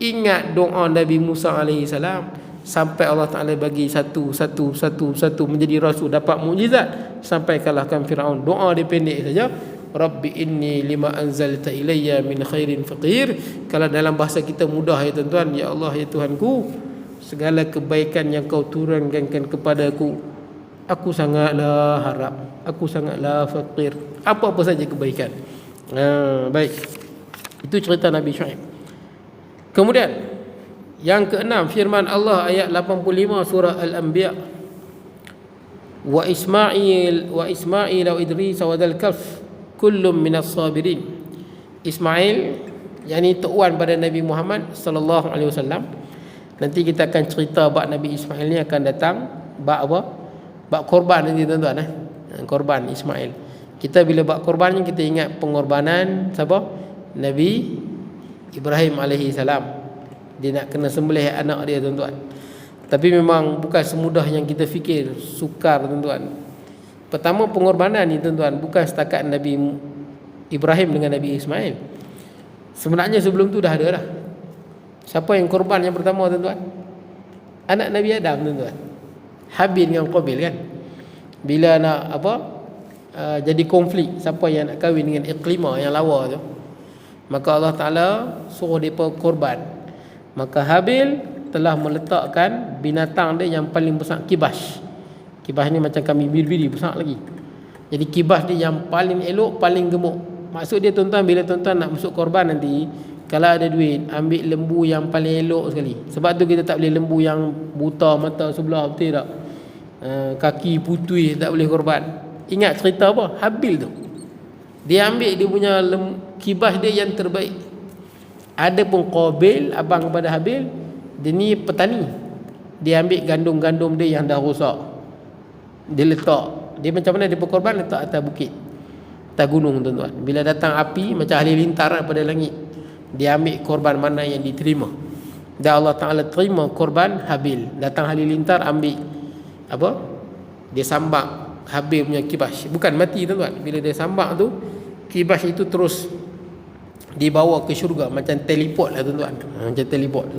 ingat doa Nabi Musa alaihi salam, sampai Allah Ta'ala bagi satu menjadi rasul, dapat mukjizat sampai kalahkan Firaun. Doa dia pendek saja, Rabbi inni lima anzalta ilayya min khairin faqir. Kalau dalam bahasa kita mudah ya tuan-tuan, ya Allah ya Tuhanku, segala kebaikan yang kau turunkan kepadaku, aku sangatlah harap, aku sangatlah fakir, apa-apa saja kebaikan. Baik, itu cerita Nabi Syuaib. Kemudian yang keenam, firman Allah ayat 85 surah Al-Anbiya, wa Ismail wa Idris wa dzal kaf kullum minas sabirin. Ismail yakni tuan pada Nabi Muhammad sallallahu alaihi wasallam. Nanti kita akan cerita bab Nabi Ismail ni akan datang, bab apa? Bab korban nanti tuan-tuan. Korban Ismail. Kita bila bab korban ni, kita ingat pengorbanan siapa? Nabi Ibrahim alaihi salam. Dia nak kena sembelih anak dia tuan-tuan. Tapi memang bukan semudah yang kita fikir, sukar tuan-tuan. Pertama, pengorbanan ni tuan-tuan bukan setakat Nabi Ibrahim dengan Nabi Ismail. Sebenarnya sebelum tu dah ada dah. Siapa yang korban yang pertama tuan-tuan? Anak Nabi Adam tuan-tuan. Habil dengan Qabil kan. Bila nak jadi konflik, siapa yang nak kahwin dengan Iqlimah yang lawa tu, maka Allah Ta'ala suruh mereka korban. Maka Habil telah meletakkan binatang dia yang paling besar, kibas. Kibas ni macam kami biri-biri besar lagi. Jadi kibas dia yang paling elok, paling gemuk. Maksud dia tuan-tuan, bila tuan-tuan nak masuk korban nanti, kalau ada duit, ambil lembu yang paling elok sekali. Sebab tu kita tak boleh lembu yang buta mata sebelah, betul tak? Kaki putih, tak boleh korban. Ingat cerita apa? Habil tu, dia ambil dia punya kibas dia yang terbaik. Ada pun Qabil, abang kepada Habil, dia ni petani. Dia ambil gandum-gandum dia yang dah rosak, dia letak. Dia macam mana dia berkorban? Letak atas bukit, atas gunung tuan-tuan. Bila datang api macam halilintar daripada langit, dia ambil korban mana yang diterima. Dan Allah Ta'ala terima korban Habil. Datang halilintar, ambil dia sambak Habil punya kibas. Bukan mati tuan-tuan. Bila dia sambak tu, kibas itu terus dibawa ke syurga, macam teleport lah tuan-tuan. Macam teleport.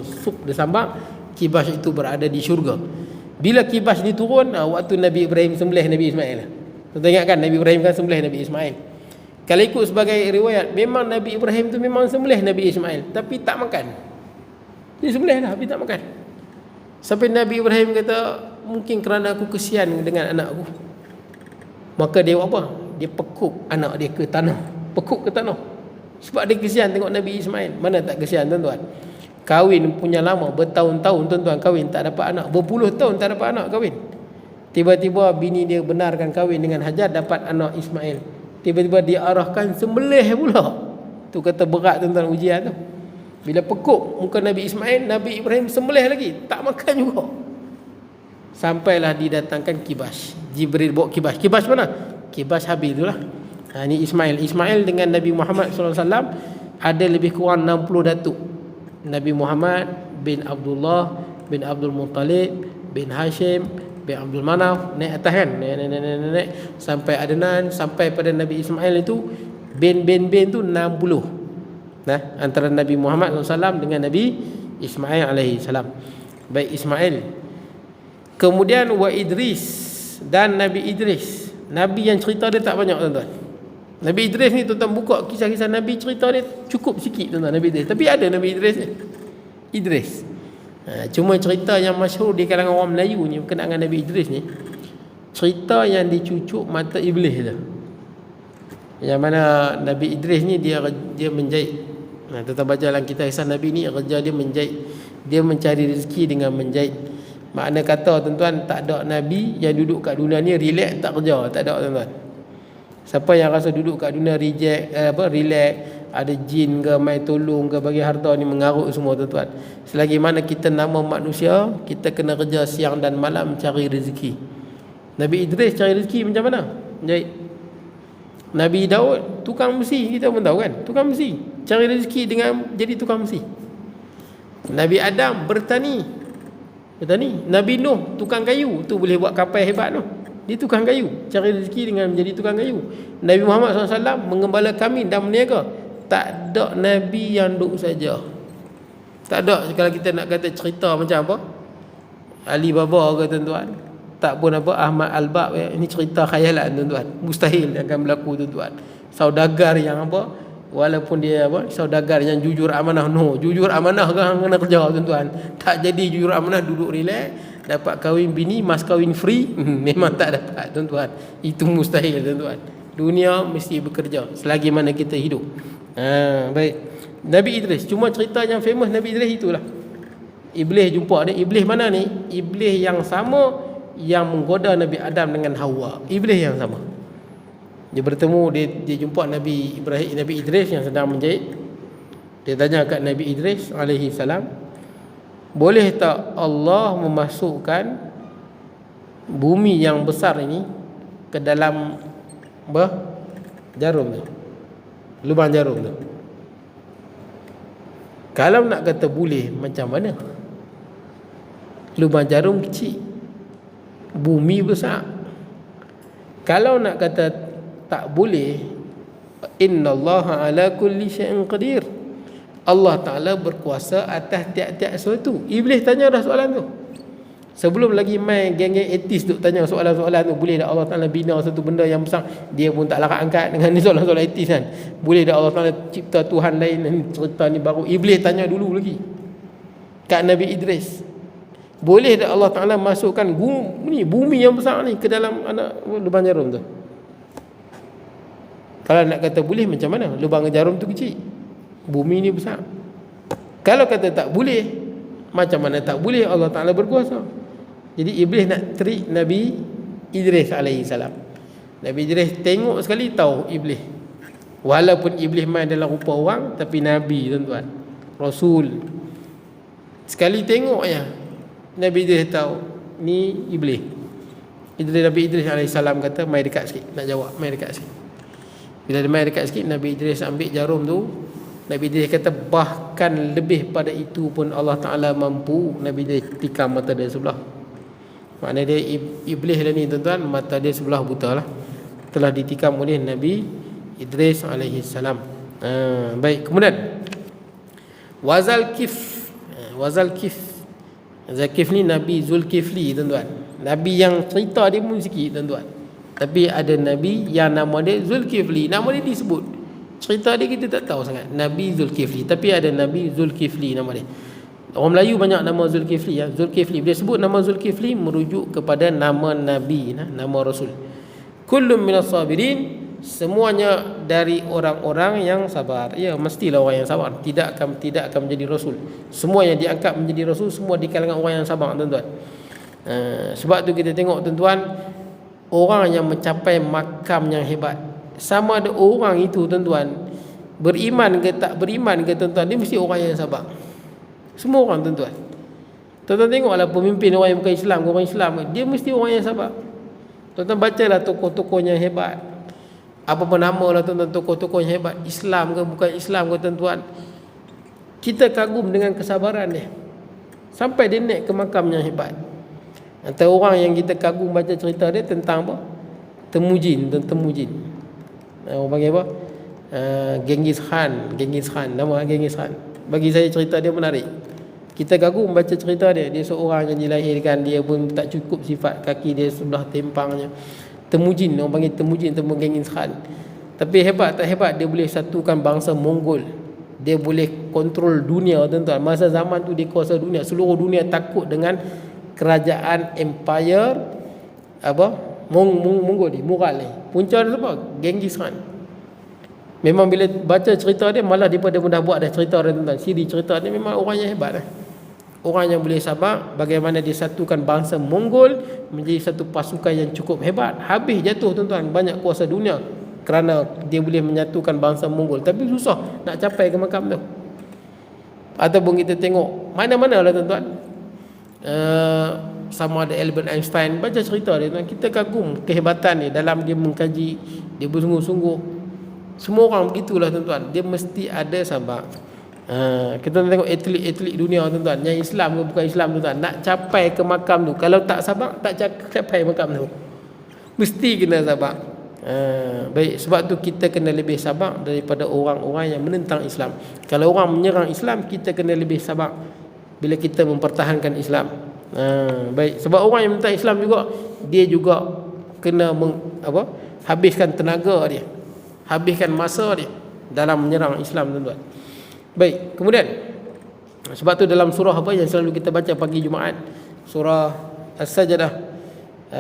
Dia sambak, kibas itu berada di syurga. Bila kibas diturun, waktu Nabi Ibrahim sembelih Nabi Ismail. Tuan-tuan ingat kan, Nabi Ibrahim kan sembelih Nabi Ismail. Kalau ikut sebagai riwayat, memang Nabi Ibrahim tu memang sembelih Nabi Ismail, tapi tak makan. Dia sembelih dah, tapi tak makan. Sampai Nabi Ibrahim kata, mungkin kerana aku kesian dengan anak aku. Maka dia buat apa? Dia pekuk anak dia ke tanah. Pekuk ke tanah. Sebab dia kesian tengok Nabi Ismail. Mana tak kesian tuan-tuan? Kahwin punya lama, bertahun-tahun tuan-tuan kahwin, tak dapat anak. Berpuluh tahun tak dapat anak kahwin. Tiba-tiba bini dia benarkan kahwin dengan Hajar, dapat anak Ismail. Tiba-tiba dia arahkan sembelih pula. Tu kata berat tuan-tuan ujian tu. Bila pekuk muka Nabi Ismail, Nabi Ibrahim sembelih lagi, tak makan juga. Sampailah didatangkan kibas. Jibril bawa kibas. Kibas mana? Kibas Habil tu lah. Ini Ismail. Ismail dengan Nabi Muhammad SAW ada lebih kurang 60 datuk. Nabi Muhammad bin Abdullah bin Abdul Muttalib bin Hashim bin Abdul Manaf, naik atas kan, naik sampai Adnan, sampai pada Nabi Ismail itu bin tu 60. Nah, antara Nabi Muhammad SAW dengan Nabi Ismail alaihi salam. Baik, Ismail. Kemudian wa Idris, dan Nabi Idris. Nabi yang cerita dia tak banyak, tuan-tuan. Nabi Idris ni tuan-tuan buka kisah-kisah Nabi, cerita dia cukup sikit, tuan-tuan, Nabi Idris. Tapi ada Nabi Idris ni. Idris. Cuma cerita yang masyhur di kalangan orang Melayu ni berkenaan dengan Nabi Idris ni, cerita yang dicucuk mata iblis tu. Yang mana Nabi Idris ni dia menjahit. Tuan-tuan baca dalam kisah Nabi ni, kerja dia menjahit. Dia mencari rezeki dengan menjahit. Makna kata, tuan-tuan, tak ada Nabi yang duduk kat dunia ni relax tak kerja. Tak ada, tuan-tuan. Siapa yang rasa duduk kat dunia relax, ada jin ke, main tolong ke, bagi harta ni, mengarut semua, tuan-tuan. Selagi mana kita nama manusia, kita kena kerja siang dan malam cari rezeki. Nabi Idris cari rezeki macam mana? Menjahit. Nabi Daud tukang besi, kita pun tahu kan, tukang besi, cari rezeki dengan jadi tukang besi. Nabi Adam bertani. Nabi Nuh tukang kayu, tu boleh buat kapal hebat tu. Dia tukang kayu, cari rezeki dengan menjadi tukang kayu. Nabi Muhammad SAW mengembala kambing dan berniaga. Tak ada Nabi yang duduk saja. Tak ada. Kalau kita nak kata cerita macam apa, Ali Baba ke, tuan-tuan, tak pun apa, Ahmad Al-Bab, ini cerita khayalan, tuan-tuan. Mustahil akan berlaku, tuan-tuan. Saudagar yang apa, walaupun dia apa, saudagar yang jujur amanah, jujur amanah kan kena kerja, tuan-tuan. Tak jadi jujur amanah duduk relax, dapat kahwin bini, mas kahwin free, memang tak dapat, tuan-tuan. Itu mustahil, tuan-tuan. Dunia mesti bekerja selagi mana kita hidup. Baik. Nabi Idris, cuma cerita yang famous Nabi Idris itulah. Iblis jumpa dia. Iblis mana ni? Iblis yang sama yang menggoda Nabi Adam dengan Hawa. Iblis yang sama. Dia bertemu, dia jumpa Nabi Idris yang sedang menjahit. Dia tanya kat Nabi Idris alaihi salam, boleh tak Allah memasukkan bumi yang besar ini ke dalam jarum tu, lubang jarum tu? Kalau nak kata boleh, macam mana? Lubang jarum kecil, bumi besar. Kalau nak kata tak boleh, innallaha ala kulli syai'in qadir, Allah Ta'ala berkuasa atas tiap-tiap sesuatu. Iblis tanya dah soalan tu. Sebelum lagi main geng-geng etis duk tanya soalan-soalan tu, boleh tak Allah Ta'ala bina satu benda yang besar? Dia pun tak larat angkat dengan ni soalan-soalan etis kan. Boleh tak Allah Ta'ala cipta Tuhan lain? Ni cerita ni baru. Iblis tanya dulu lagi kat Nabi Idris. Boleh tak Allah Ta'ala masukkan bumi yang besar ni ke dalam lubang jarum tu? Kalau nak kata boleh, macam mana? Lubang jarum tu kecil, bumi ni besar. Kalau kata tak boleh, macam mana tak boleh? Allah Ta'ala berkuasa. Jadi Iblis nak trik Nabi Idris alaihi salam. Nabi Idris tengok sekali tahu Iblis. Walaupun Iblis main dalam rupa orang, tapi Nabi, tuan-tuan, Rasul. Sekali tengok ya, Nabi Idris tahu ni Iblis. Nabi Idris alaihi salam kata, mai dekat sikit, nak jawab, mai dekat sikit. Bila dia mai dekat sikit, Nabi Idris ambil jarum tu. Nabi Idris kata, bahkan lebih pada itu pun Allah Ta'ala mampu. Nabi Idris tikam mata dia sebelah. Maknanya dia Iblis lah ni, tuan-tuan, mata dia sebelah buta lah, telah ditikam oleh Nabi Idris alaihi salam. Baik, kemudian Wazal Kif. Zakif ni Nabi Zulkifli, tuan-tuan. Nabi yang cerita dia pun sikit, tuan-tuan. Tapi ada Nabi yang nama dia Zulkifli. Nama dia disebut, cerita dia kita tak tahu sangat. Nabi Zulkifli. Tapi ada Nabi Zulkifli nama dia. Orang Melayu banyak nama Zulkifli ya. Zulkifli. Dia sebut nama Zulkifli merujuk kepada nama Nabi, nama Rasul. Kullum minas sabirin, semuanya dari orang-orang yang sabar. Ya, mestilah orang yang sabar. Tidak akan menjadi Rasul. Semua yang diangkat menjadi Rasul, semua di kalangan orang yang sabar, tuan-tuan. Sebab tu kita tengok, tuan-tuan, orang yang mencapai makam yang hebat, sama ada orang itu, tuan-tuan, beriman ke tak beriman ke, tuan-tuan, dia mesti orang yang sabar. Semua orang, tuan-tuan. Tuan-tuan tengoklah pemimpin orang yang bukan Islam, orang Islam, dia mesti orang yang sabar. Tuan-tuan bacalah tokoh-tokoh yang hebat. Apa pun nama lah tuan-tuan, tokoh-tokoh yang hebat, Islam ke bukan Islam ke tuan-tuan, kita kagum dengan kesabaran dia sampai dia naik ke makam yang hebat. Antara orang yang kita kagum baca cerita dia tentang apa? Temujin. Orang panggil apa? Genghis Khan, nama Genghis Khan. Bagi saya cerita dia menarik. Kita kagum baca cerita dia. Dia seorang yang dilahirkan, dia pun tak cukup sifat, kaki dia sebelah tempangnya. Temujin, orang panggil Temujin, Genghis Khan. Tapi hebat tak hebat, dia boleh satukan bangsa Mongol. Dia boleh kontrol dunia tuan-tuan. Masa zaman tu dia kuasa dunia. Seluruh dunia takut dengan kerajaan empire apa? Mongol ni, Mughal ni. Punca dia apa? Genghis Khan. Memang bila baca cerita dia, malah daripada mudah buat dah cerita dia tuan-tuan. Siri cerita dia memang orang yang hebat lah. Orang yang boleh sabar bagaimana dia satukan bangsa Mongol menjadi satu pasukan yang cukup hebat. Habis jatuh tuan-tuan, banyak kuasa dunia kerana dia boleh menyatukan bangsa Mongol. Tapi susah nak capai ke makam tu. Ataupun kita tengok mana-mana lah tuan-tuan, sama ada Albert Einstein, baca cerita dia tuan, kita kagum kehebatan dia dalam dia mengkaji, dia bersungguh-sungguh. Semua orang begitulah tuan-tuan, dia mesti ada sabar. Kita tengok atlet-atlet dunia tuan-tuan, yang Islam ke bukan Islam tuan-tuan, nak capai ke makam tu, kalau tak sabar tak capai makam tu. Mesti kena sabar. Baik, sebab tu kita kena lebih sabar daripada orang-orang yang menentang Islam. Kalau orang menyerang Islam, kita kena lebih sabar bila kita mempertahankan Islam. Baik, sebab orang yang menentang Islam juga, dia juga kena habiskan tenaga dia, habiskan masa dia dalam menyerang Islam tuan-tuan. Baik, kemudian sebab tu dalam surah apa yang selalu kita baca pagi Jumaat, surah As-Sajdah,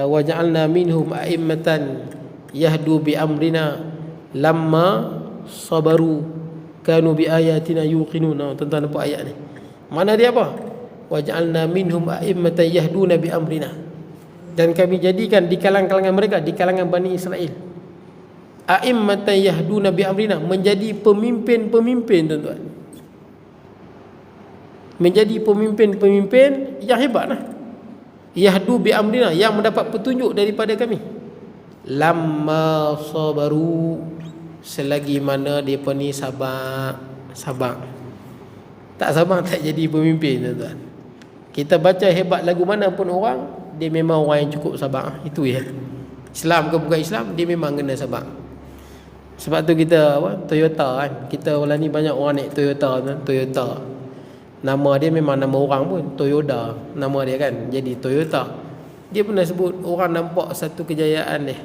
wa ja'alna minhum a'immatan yahdu bi amrina lamma sabaru kanu bi ayatina yuqinun. Tuan-tuan nampak ayat ni? Mana dia apa? Wa ja'alna minhum a'immatan yahduna bi amrina. Dan kami jadikan di kalangan mereka, di kalangan Bani Israel, a'immatan yahduna bi amrina, menjadi pemimpin-pemimpin tuan-tuan. Menjadi pemimpin-pemimpin yang hebat lah. Yahdu bi amrina, yang mendapat petunjuk daripada kami. Lamma sabaru, selagi mana mereka ni sabar. Tak sabar tak jadi pemimpin tuan-tuan. Kita baca hebat lagu mana pun orang, dia memang orang yang cukup sabar. Itu ya. Islam ke bukan Islam, dia memang kena sabar. Sebab tu kita Toyota kan, kita orang ni banyak orang naik Toyota kan, Toyota. Nama dia memang nama orang pun, Toyota nama dia kan, jadi Toyota. Dia pernah sebut orang nampak satu kejayaan dia,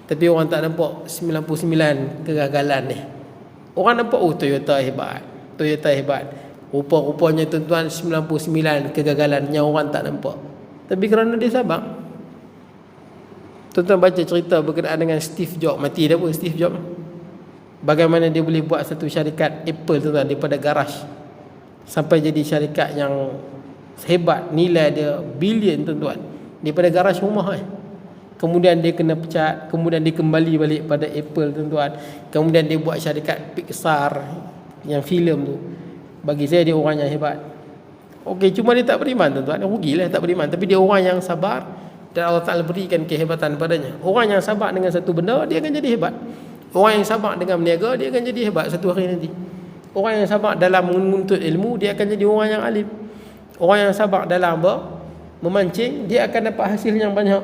tapi orang tak nampak 99 kegagalan dia. Orang nampak Toyota hebat, Toyota hebat. Rupa-rupanya tuan-tuan 99 kegagalan yang orang tak nampak. Tapi kerana dia sabar. Tuan-tuan baca cerita berkenaan dengan Steve Jobs, mati dah pun Steve Jobs. Bagaimana dia boleh buat satu syarikat Apple tuan-tuan daripada garaj sampai jadi syarikat yang hebat, nilai dia bilion tuan-tuan, daripada garaj rumah Kemudian dia kena pecat, kemudian dia kembali balik pada Apple tuan-tuan. Kemudian dia buat syarikat Pixar yang filem tu. Bagi saya dia orang yang hebat. Okey, cuma dia tak beriman tuan-tuan. Dia rugilah tak beriman, tapi dia orang yang sabar dan Allah Ta'ala berikan kehebatan padanya. Orang yang sabar dengan satu benda, dia akan jadi hebat. Orang yang sabar dengan berniaga, dia akan jadi hebat satu hari nanti. Orang yang sabar dalam menuntut ilmu, dia akan jadi orang yang alim. Orang yang sabar dalam memancing, dia akan dapat hasil yang banyak.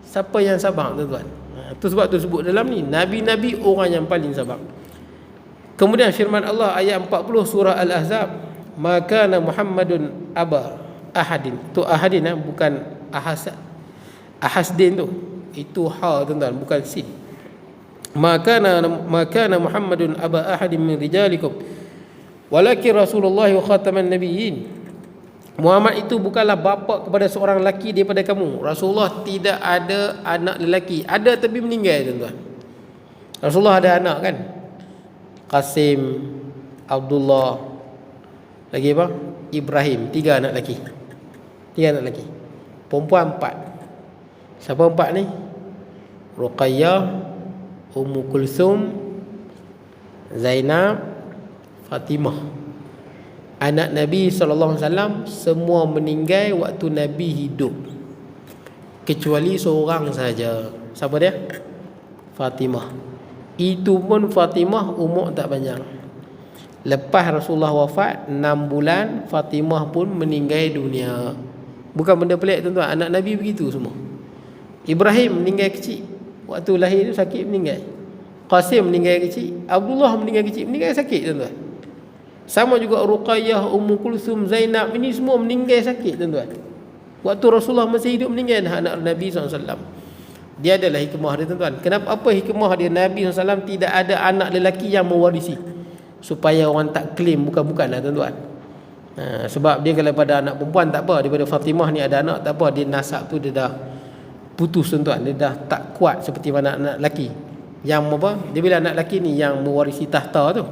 Siapa yang sabar tuan-tuan? Itu sebab tu sebut dalam ni, Nabi-Nabi orang yang paling sabar. Kemudian firman Allah ayat 40 surah Al-Ahzab, maka Muhammadun aba ahadin. Tu ahadin bukan ahasdin tu. Itu ha tuan-tuan, bukan sin. Maka Muhammadun aba ahadin min rijalikum walakin Rasulullah wa khataman nabiyyin. Muhammad itu bukanlah bapa kepada seorang lelaki daripada kamu. Rasulullah tidak ada anak lelaki. Ada tapi meninggal tuan-tuan. Rasulullah ada anak kan? Qasim, Abdullah, lagi apa? Ibrahim. 3 anak lelaki. 3 anak lelaki. Perempuan 4. Siapa 4 ni? Ruqayyah, Ummu Kulsum, Zainab, Fatimah. Anak Nabi SAW semua meninggal waktu Nabi hidup, kecuali seorang saja. Siapa dia? Fatimah. Itu pun Fatimah umur tak panjang. Lepas Rasulullah wafat 6 bulan, Fatimah pun meninggal dunia. Bukan benda pelik tuan-tuan, anak Nabi begitu semua. Ibrahim meninggal kecil, waktu lahir tu sakit meninggal. Qasim meninggal kecil, Abdullah meninggal kecil, meninggal sakit tuan-tuan. Sama juga Ruqayyah, Ummu Kulsum, Zainab, ini semua meninggal sakit tuan-tuan. Waktu Rasulullah masih hidup meninggal anak Nabi SAW. Dia adalah hikmah dia tuan-tuan. Kenapa, apa hikmah dia? Nabi SAW tidak ada anak lelaki yang mewarisi, supaya orang tak claim bukan-bukan lah tuan-tuan. Sebab dia kalau pada anak perempuan tak apa, daripada Fatimah ni ada anak tak apa, dia nasab tu dia dah putus tuan-tuan, dia dah tak kuat seperti mana anak lelaki. Yang apa? Dia bila anak lelaki ni yang mewarisi tahta tu.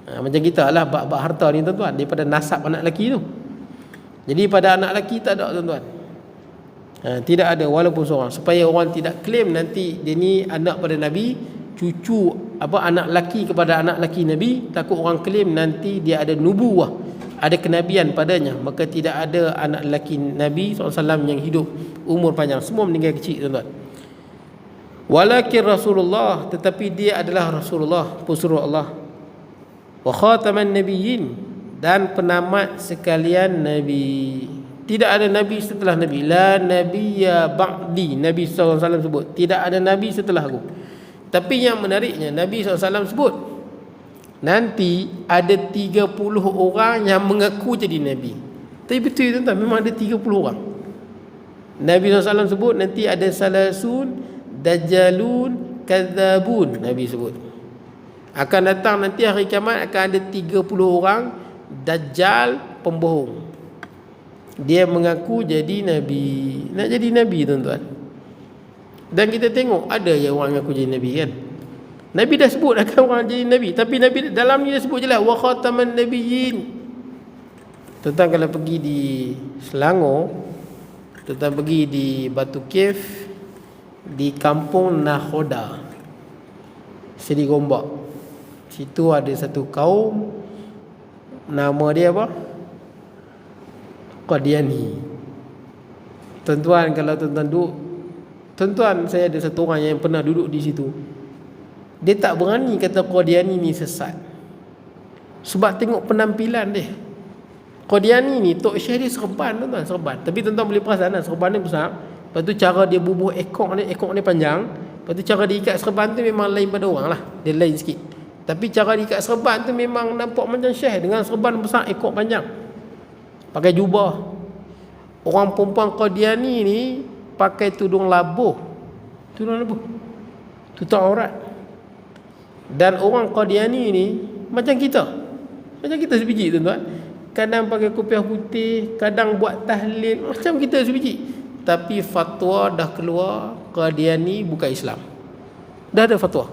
Macam kita lah bab harta ni tuan-tuan, daripada nasab anak lelaki tu. Jadi pada anak lelaki tak ada tuan-tuan. Tidak ada walaupun seorang, supaya orang tidak claim nanti dia ni anak pada Nabi, cucu anak lelaki kepada anak lelaki Nabi, takut orang claim nanti dia ada nubuwah, ada kenabian padanya. Maka tidak ada anak lelaki Nabi SAW yang hidup umur panjang, semua meninggal kecil tuan-tuan. Walakin Rasulullah, tetapi dia adalah Rasulullah, pesuruh Allah, wa khataman nabiyyin, dan penamat sekalian Nabi. Tidak ada Nabi setelah Nabi. La nabiyya ba'di. Nabi SAW sebut, tidak ada Nabi setelah aku. Tapi yang menariknya, Nabi SAW sebut nanti ada 30 orang yang mengaku jadi Nabi. Tapi betul tuan-tuan, memang ada 30 orang. Nabi SAW sebut nanti ada salasun, dajjalun, kadzabun. Nabi sebut akan datang nanti hari kiamat, akan ada 30 orang dajjal, pembohong. Dia mengaku jadi Nabi, nak jadi Nabi tuan-tuan. Dan kita tengok ada yang orang mengaku jadi Nabi kan. Nabi dah sebut akan orang jadi Nabi, tapi Nabi dalam ni dia sebut je lah wa khataman nabiyyin. Tuan-tuan kalau pergi di Selangor, tuan-tuan pergi di Batu Cave, di kampung Nakhoda, Seri Gombak, situ ada satu kaum, nama dia apa? Qadiani. Tuan-tuan kalau tuan-tuan duduk, tuan-tuan, saya ada satu orang yang pernah duduk di situ. Dia tak berani kata Qadiani ni sesat, sebab tengok penampilan dia. Qadiani ni Tok Syekh dia serban tuan-tuan, serban. Tapi tuan-tuan boleh perasan lah, serban dia besar. Lepas tu cara dia bubuh ekor ni panjang. Lepas tu cara dia ikat serban tu memang lain pada orang lah, dia lain sikit. Tapi cara dia ikat serban tu memang nampak macam Syekh, dengan serban besar, ekor panjang, pakai jubah. Orang perempuan Qadiani ni pakai tudung labuh. Tudung labuh, tutup aurat. Dan orang Qadiani ni macam kita sebiji tuan-tuan. Kadang pakai kopiah putih, kadang buat tahlil macam kita sebiji. Tapi fatwa dah keluar, Qadiani bukan Islam. Dah ada fatwa.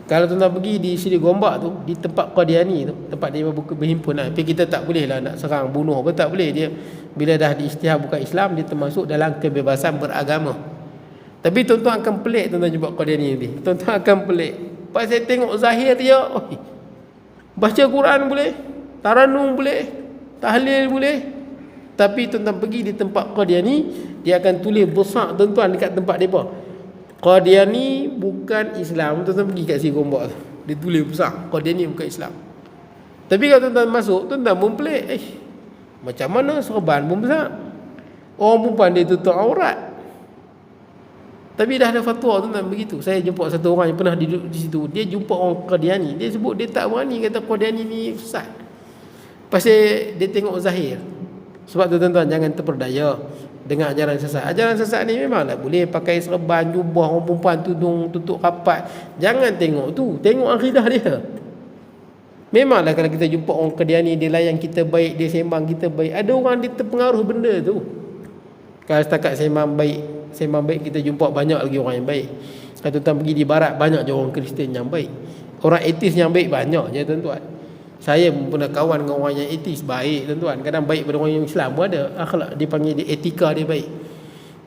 Kalau tuan-tuan pergi di Seri Gombak tu, di tempat Qadiani tu, tempat dia berhimpun lah. Tapi kita tak boleh lah nak serang, bunuh pun tak boleh. Dia bila dah diisytihar bukan Islam, dia termasuk dalam kebebasan beragama. Tapi tuan-tuan akan pelik tuan-tuan jumpa Qadiani ni. Tuan-tuan akan pelik. Pas saya tengok zahir dia, baca Quran boleh, taranum boleh, tahlil boleh. Tapi tuan-tuan pergi di tempat Qadiani, dia akan tulis besar tuan-tuan dekat tempat depa, Qadiani bukan Islam. Tuan-tuan pergi kat Seri Gombak tu, dia tulis besar, Qadiani bukan Islam. Tapi kalau tuan-tuan masuk, tuan-tuan pun pelik. Macam mana serban pun besar, orang perempuan dia tutup aurat. Tapi dah ada fatwa tuan-tuan begitu. Saya jumpa satu orang yang pernah duduk di situ, dia jumpa orang Qadiani, dia sebut dia tak berani kata Qadiani ni sesat. Pasal dia tengok zahir. Sebab tu tuan-tuan jangan terperdaya dengan ajaran sesat. Ajaran sesat ni memanglah boleh pakai serban, jubah, orang perempuan tudung tutup rapat. Jangan tengok tu, tengok akidah dia. Memanglah kalau kita jumpa orang Qadiani, dia layan kita baik, dia sembang kita baik, ada orang dia terpengaruh benda tu. Kalau setakat sembang baik kita jumpa banyak lagi orang yang baik. Kalau tuan-tuan pergi di barat, banyak je orang Kristian yang baik. Orang etis yang baik banyak je tuan-tuan. Saya pun pernah kawan dengan orang yang etis baik tuan-tuan. Kadang baik pada orang yang Islam pun ada. Akhlak dia panggil dia, etika dia baik.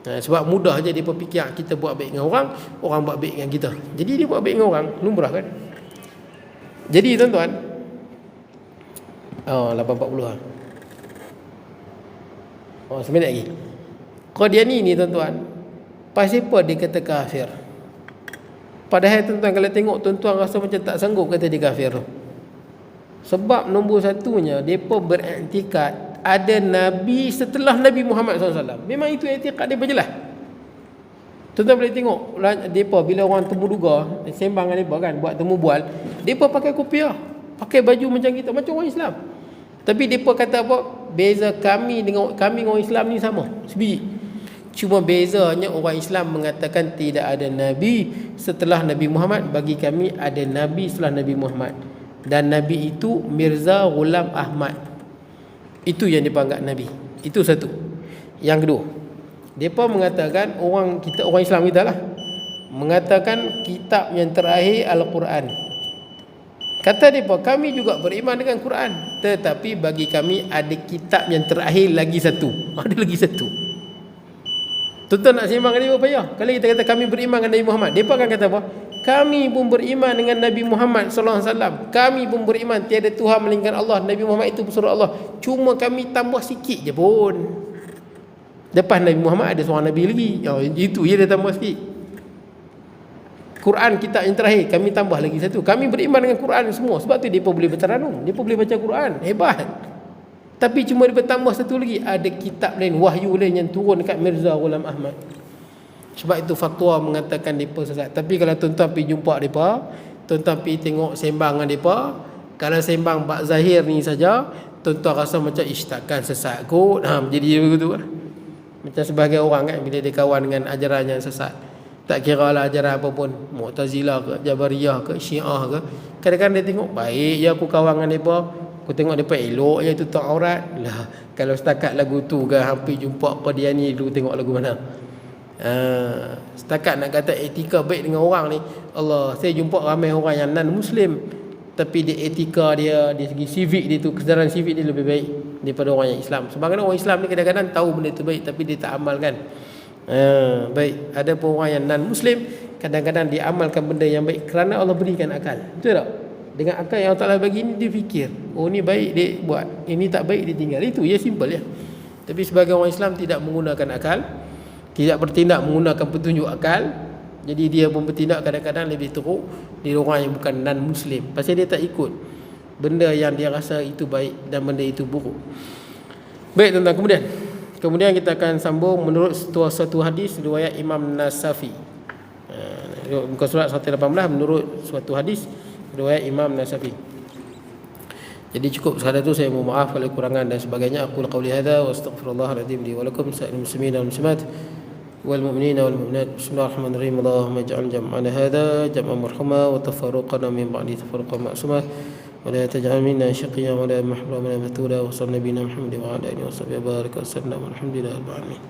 Sebab mudah je dia berfikir kita buat baik dengan orang, orang buat baik dengan kita. Jadi dia buat baik dengan orang, lumrah kan. Jadi tuan-tuan, 8.40 lah. Seminit lagi. Qadiani ni tuan-tuan, pasal apa dia kata kafir? Padahal tuan-tuan kalau tengok tuan-tuan rasa macam tak sanggup kata dia kafir. Sebab nombor satunya mereka beriktikad ada Nabi setelah Nabi Muhammad SAW. Memang itu iktikad dia berjelas. Tuan-tuan boleh tengok mereka bila orang temu duga sembang dengan mereka kan, buat temu bual, mereka pakai kopiah, pakai baju macam kita, macam orang Islam. Tapi mereka kata apa? Beza kami dengan orang Islam ni sama, sebiji. Cuma bezanya orang Islam mengatakan tidak ada Nabi setelah Nabi Muhammad. Bagi kami ada Nabi setelah Nabi Muhammad. Dan Nabi itu Mirza Ghulam Ahmad. Itu yang dipanggil Nabi. Itu satu. Yang kedua, mereka mengatakan orang Islam kita lah, mengatakan kitab yang terakhir Al-Quran. Kata mereka, kami juga beriman dengan Quran, tetapi bagi kami ada kitab yang terakhir lagi satu. Ada lagi satu. Tuan-tuan nak sembang dengan dia payah. Kalau kita kata kami beriman dengan Nabi Muhammad, mereka akan kata apa? Kami pun beriman dengan Nabi Muhammad sallallahu alaihi wasallam. Kami pun beriman tiada Tuhan melainkan Allah. Nabi Muhammad itu pesuruh Allah. Cuma kami tambah sikit je pun. Lepas Nabi Muhammad ada seorang Nabi lagi. Itu dia tambah sikit. Quran kitab yang terakhir kami tambah lagi satu. Kami beriman dengan Quran semua. Sebab tu dia pun boleh bertaranum. Dia pun boleh baca Quran. Hebat. Tapi cuma dia bertambah satu lagi, ada kitab lain, wahyu lain yang turun dekat Mirza Ghulam Ahmad. Sebab itu fatwa mengatakan mereka sesat. Tapi kalau tuan-tuan pergi jumpa mereka, tuan-tuan pergi tengok sembang dengan mereka, kalau sembang bab zahir ni saja, tuan-tuan rasa macam takkan sesat kot. Jadi begitu lah. Macam sebagai orang kan, bila dia kawan dengan ajaran yang sesat, tak kira lah ajaran apa pun, Mu'tazilah ke, Jabariyah ke, Syiah ke, kadang-kadang dia tengok baik je aku kawan dengan mereka, aku tengok mereka elok je tutup aurat lah. Kalau setakat lagu tu kan, hampir jumpa Qadiani dulu, tengok lagu mana. Setakat nak kata etika baik dengan orang ni, Allah, saya jumpa ramai orang yang non-Muslim, tapi dia etika dia, dari segi civic dia tu, kesedaran civic dia lebih baik daripada orang yang Islam. Sebab orang Islam ni kadang-kadang tahu benda tu baik, tapi dia tak amalkan. Baik, ada pun orang yang non-Muslim, kadang-kadang dia amalkan benda yang baik kerana Allah berikan akal. Betul tak? Dengan akal yang Allah Ta'ala bagi ni, dia fikir, oh ni baik dia buat, ini tak baik dia tinggal. Itu ya, simple ya. Tapi sebagai orang Islam tidak menggunakan akal, tidak bertindak menggunakan petunjuk akal, jadi dia pun bertindak kadang-kadang lebih teruk di orang yang bukan non-Muslim. Pasal dia tak ikut benda yang dia rasa itu baik dan benda itu buruk. Baik tuan-tuan, kemudian kita akan sambung menurut suatu hadis riwayat Imam Nasafi. Muka surat 118 menurut suatu hadis riwayat Imam Nasafi. Jadi cukup sekadar itu, saya mohon maaf kalau kurangan dan sebagainya. Aku qauli hadza wa astaghfirullahaladzim li wa lakum sa'il muslimin wal muslimat wal mu'minina wal mu'minat. Bismillahirrahmanirrahim. Allahumma ij'al jam'ana hadza jam'an marhuma wa tafarruqana min ba'di tafarruqan ma'suma wa la taj'al minna shaqiyyan wa la mahruman wa la matula wa sallallahu nabiyina Muhammad wa ala alihi wa sahbihi wa baraka wa sallam. Alhamdulillah rabbil alamin.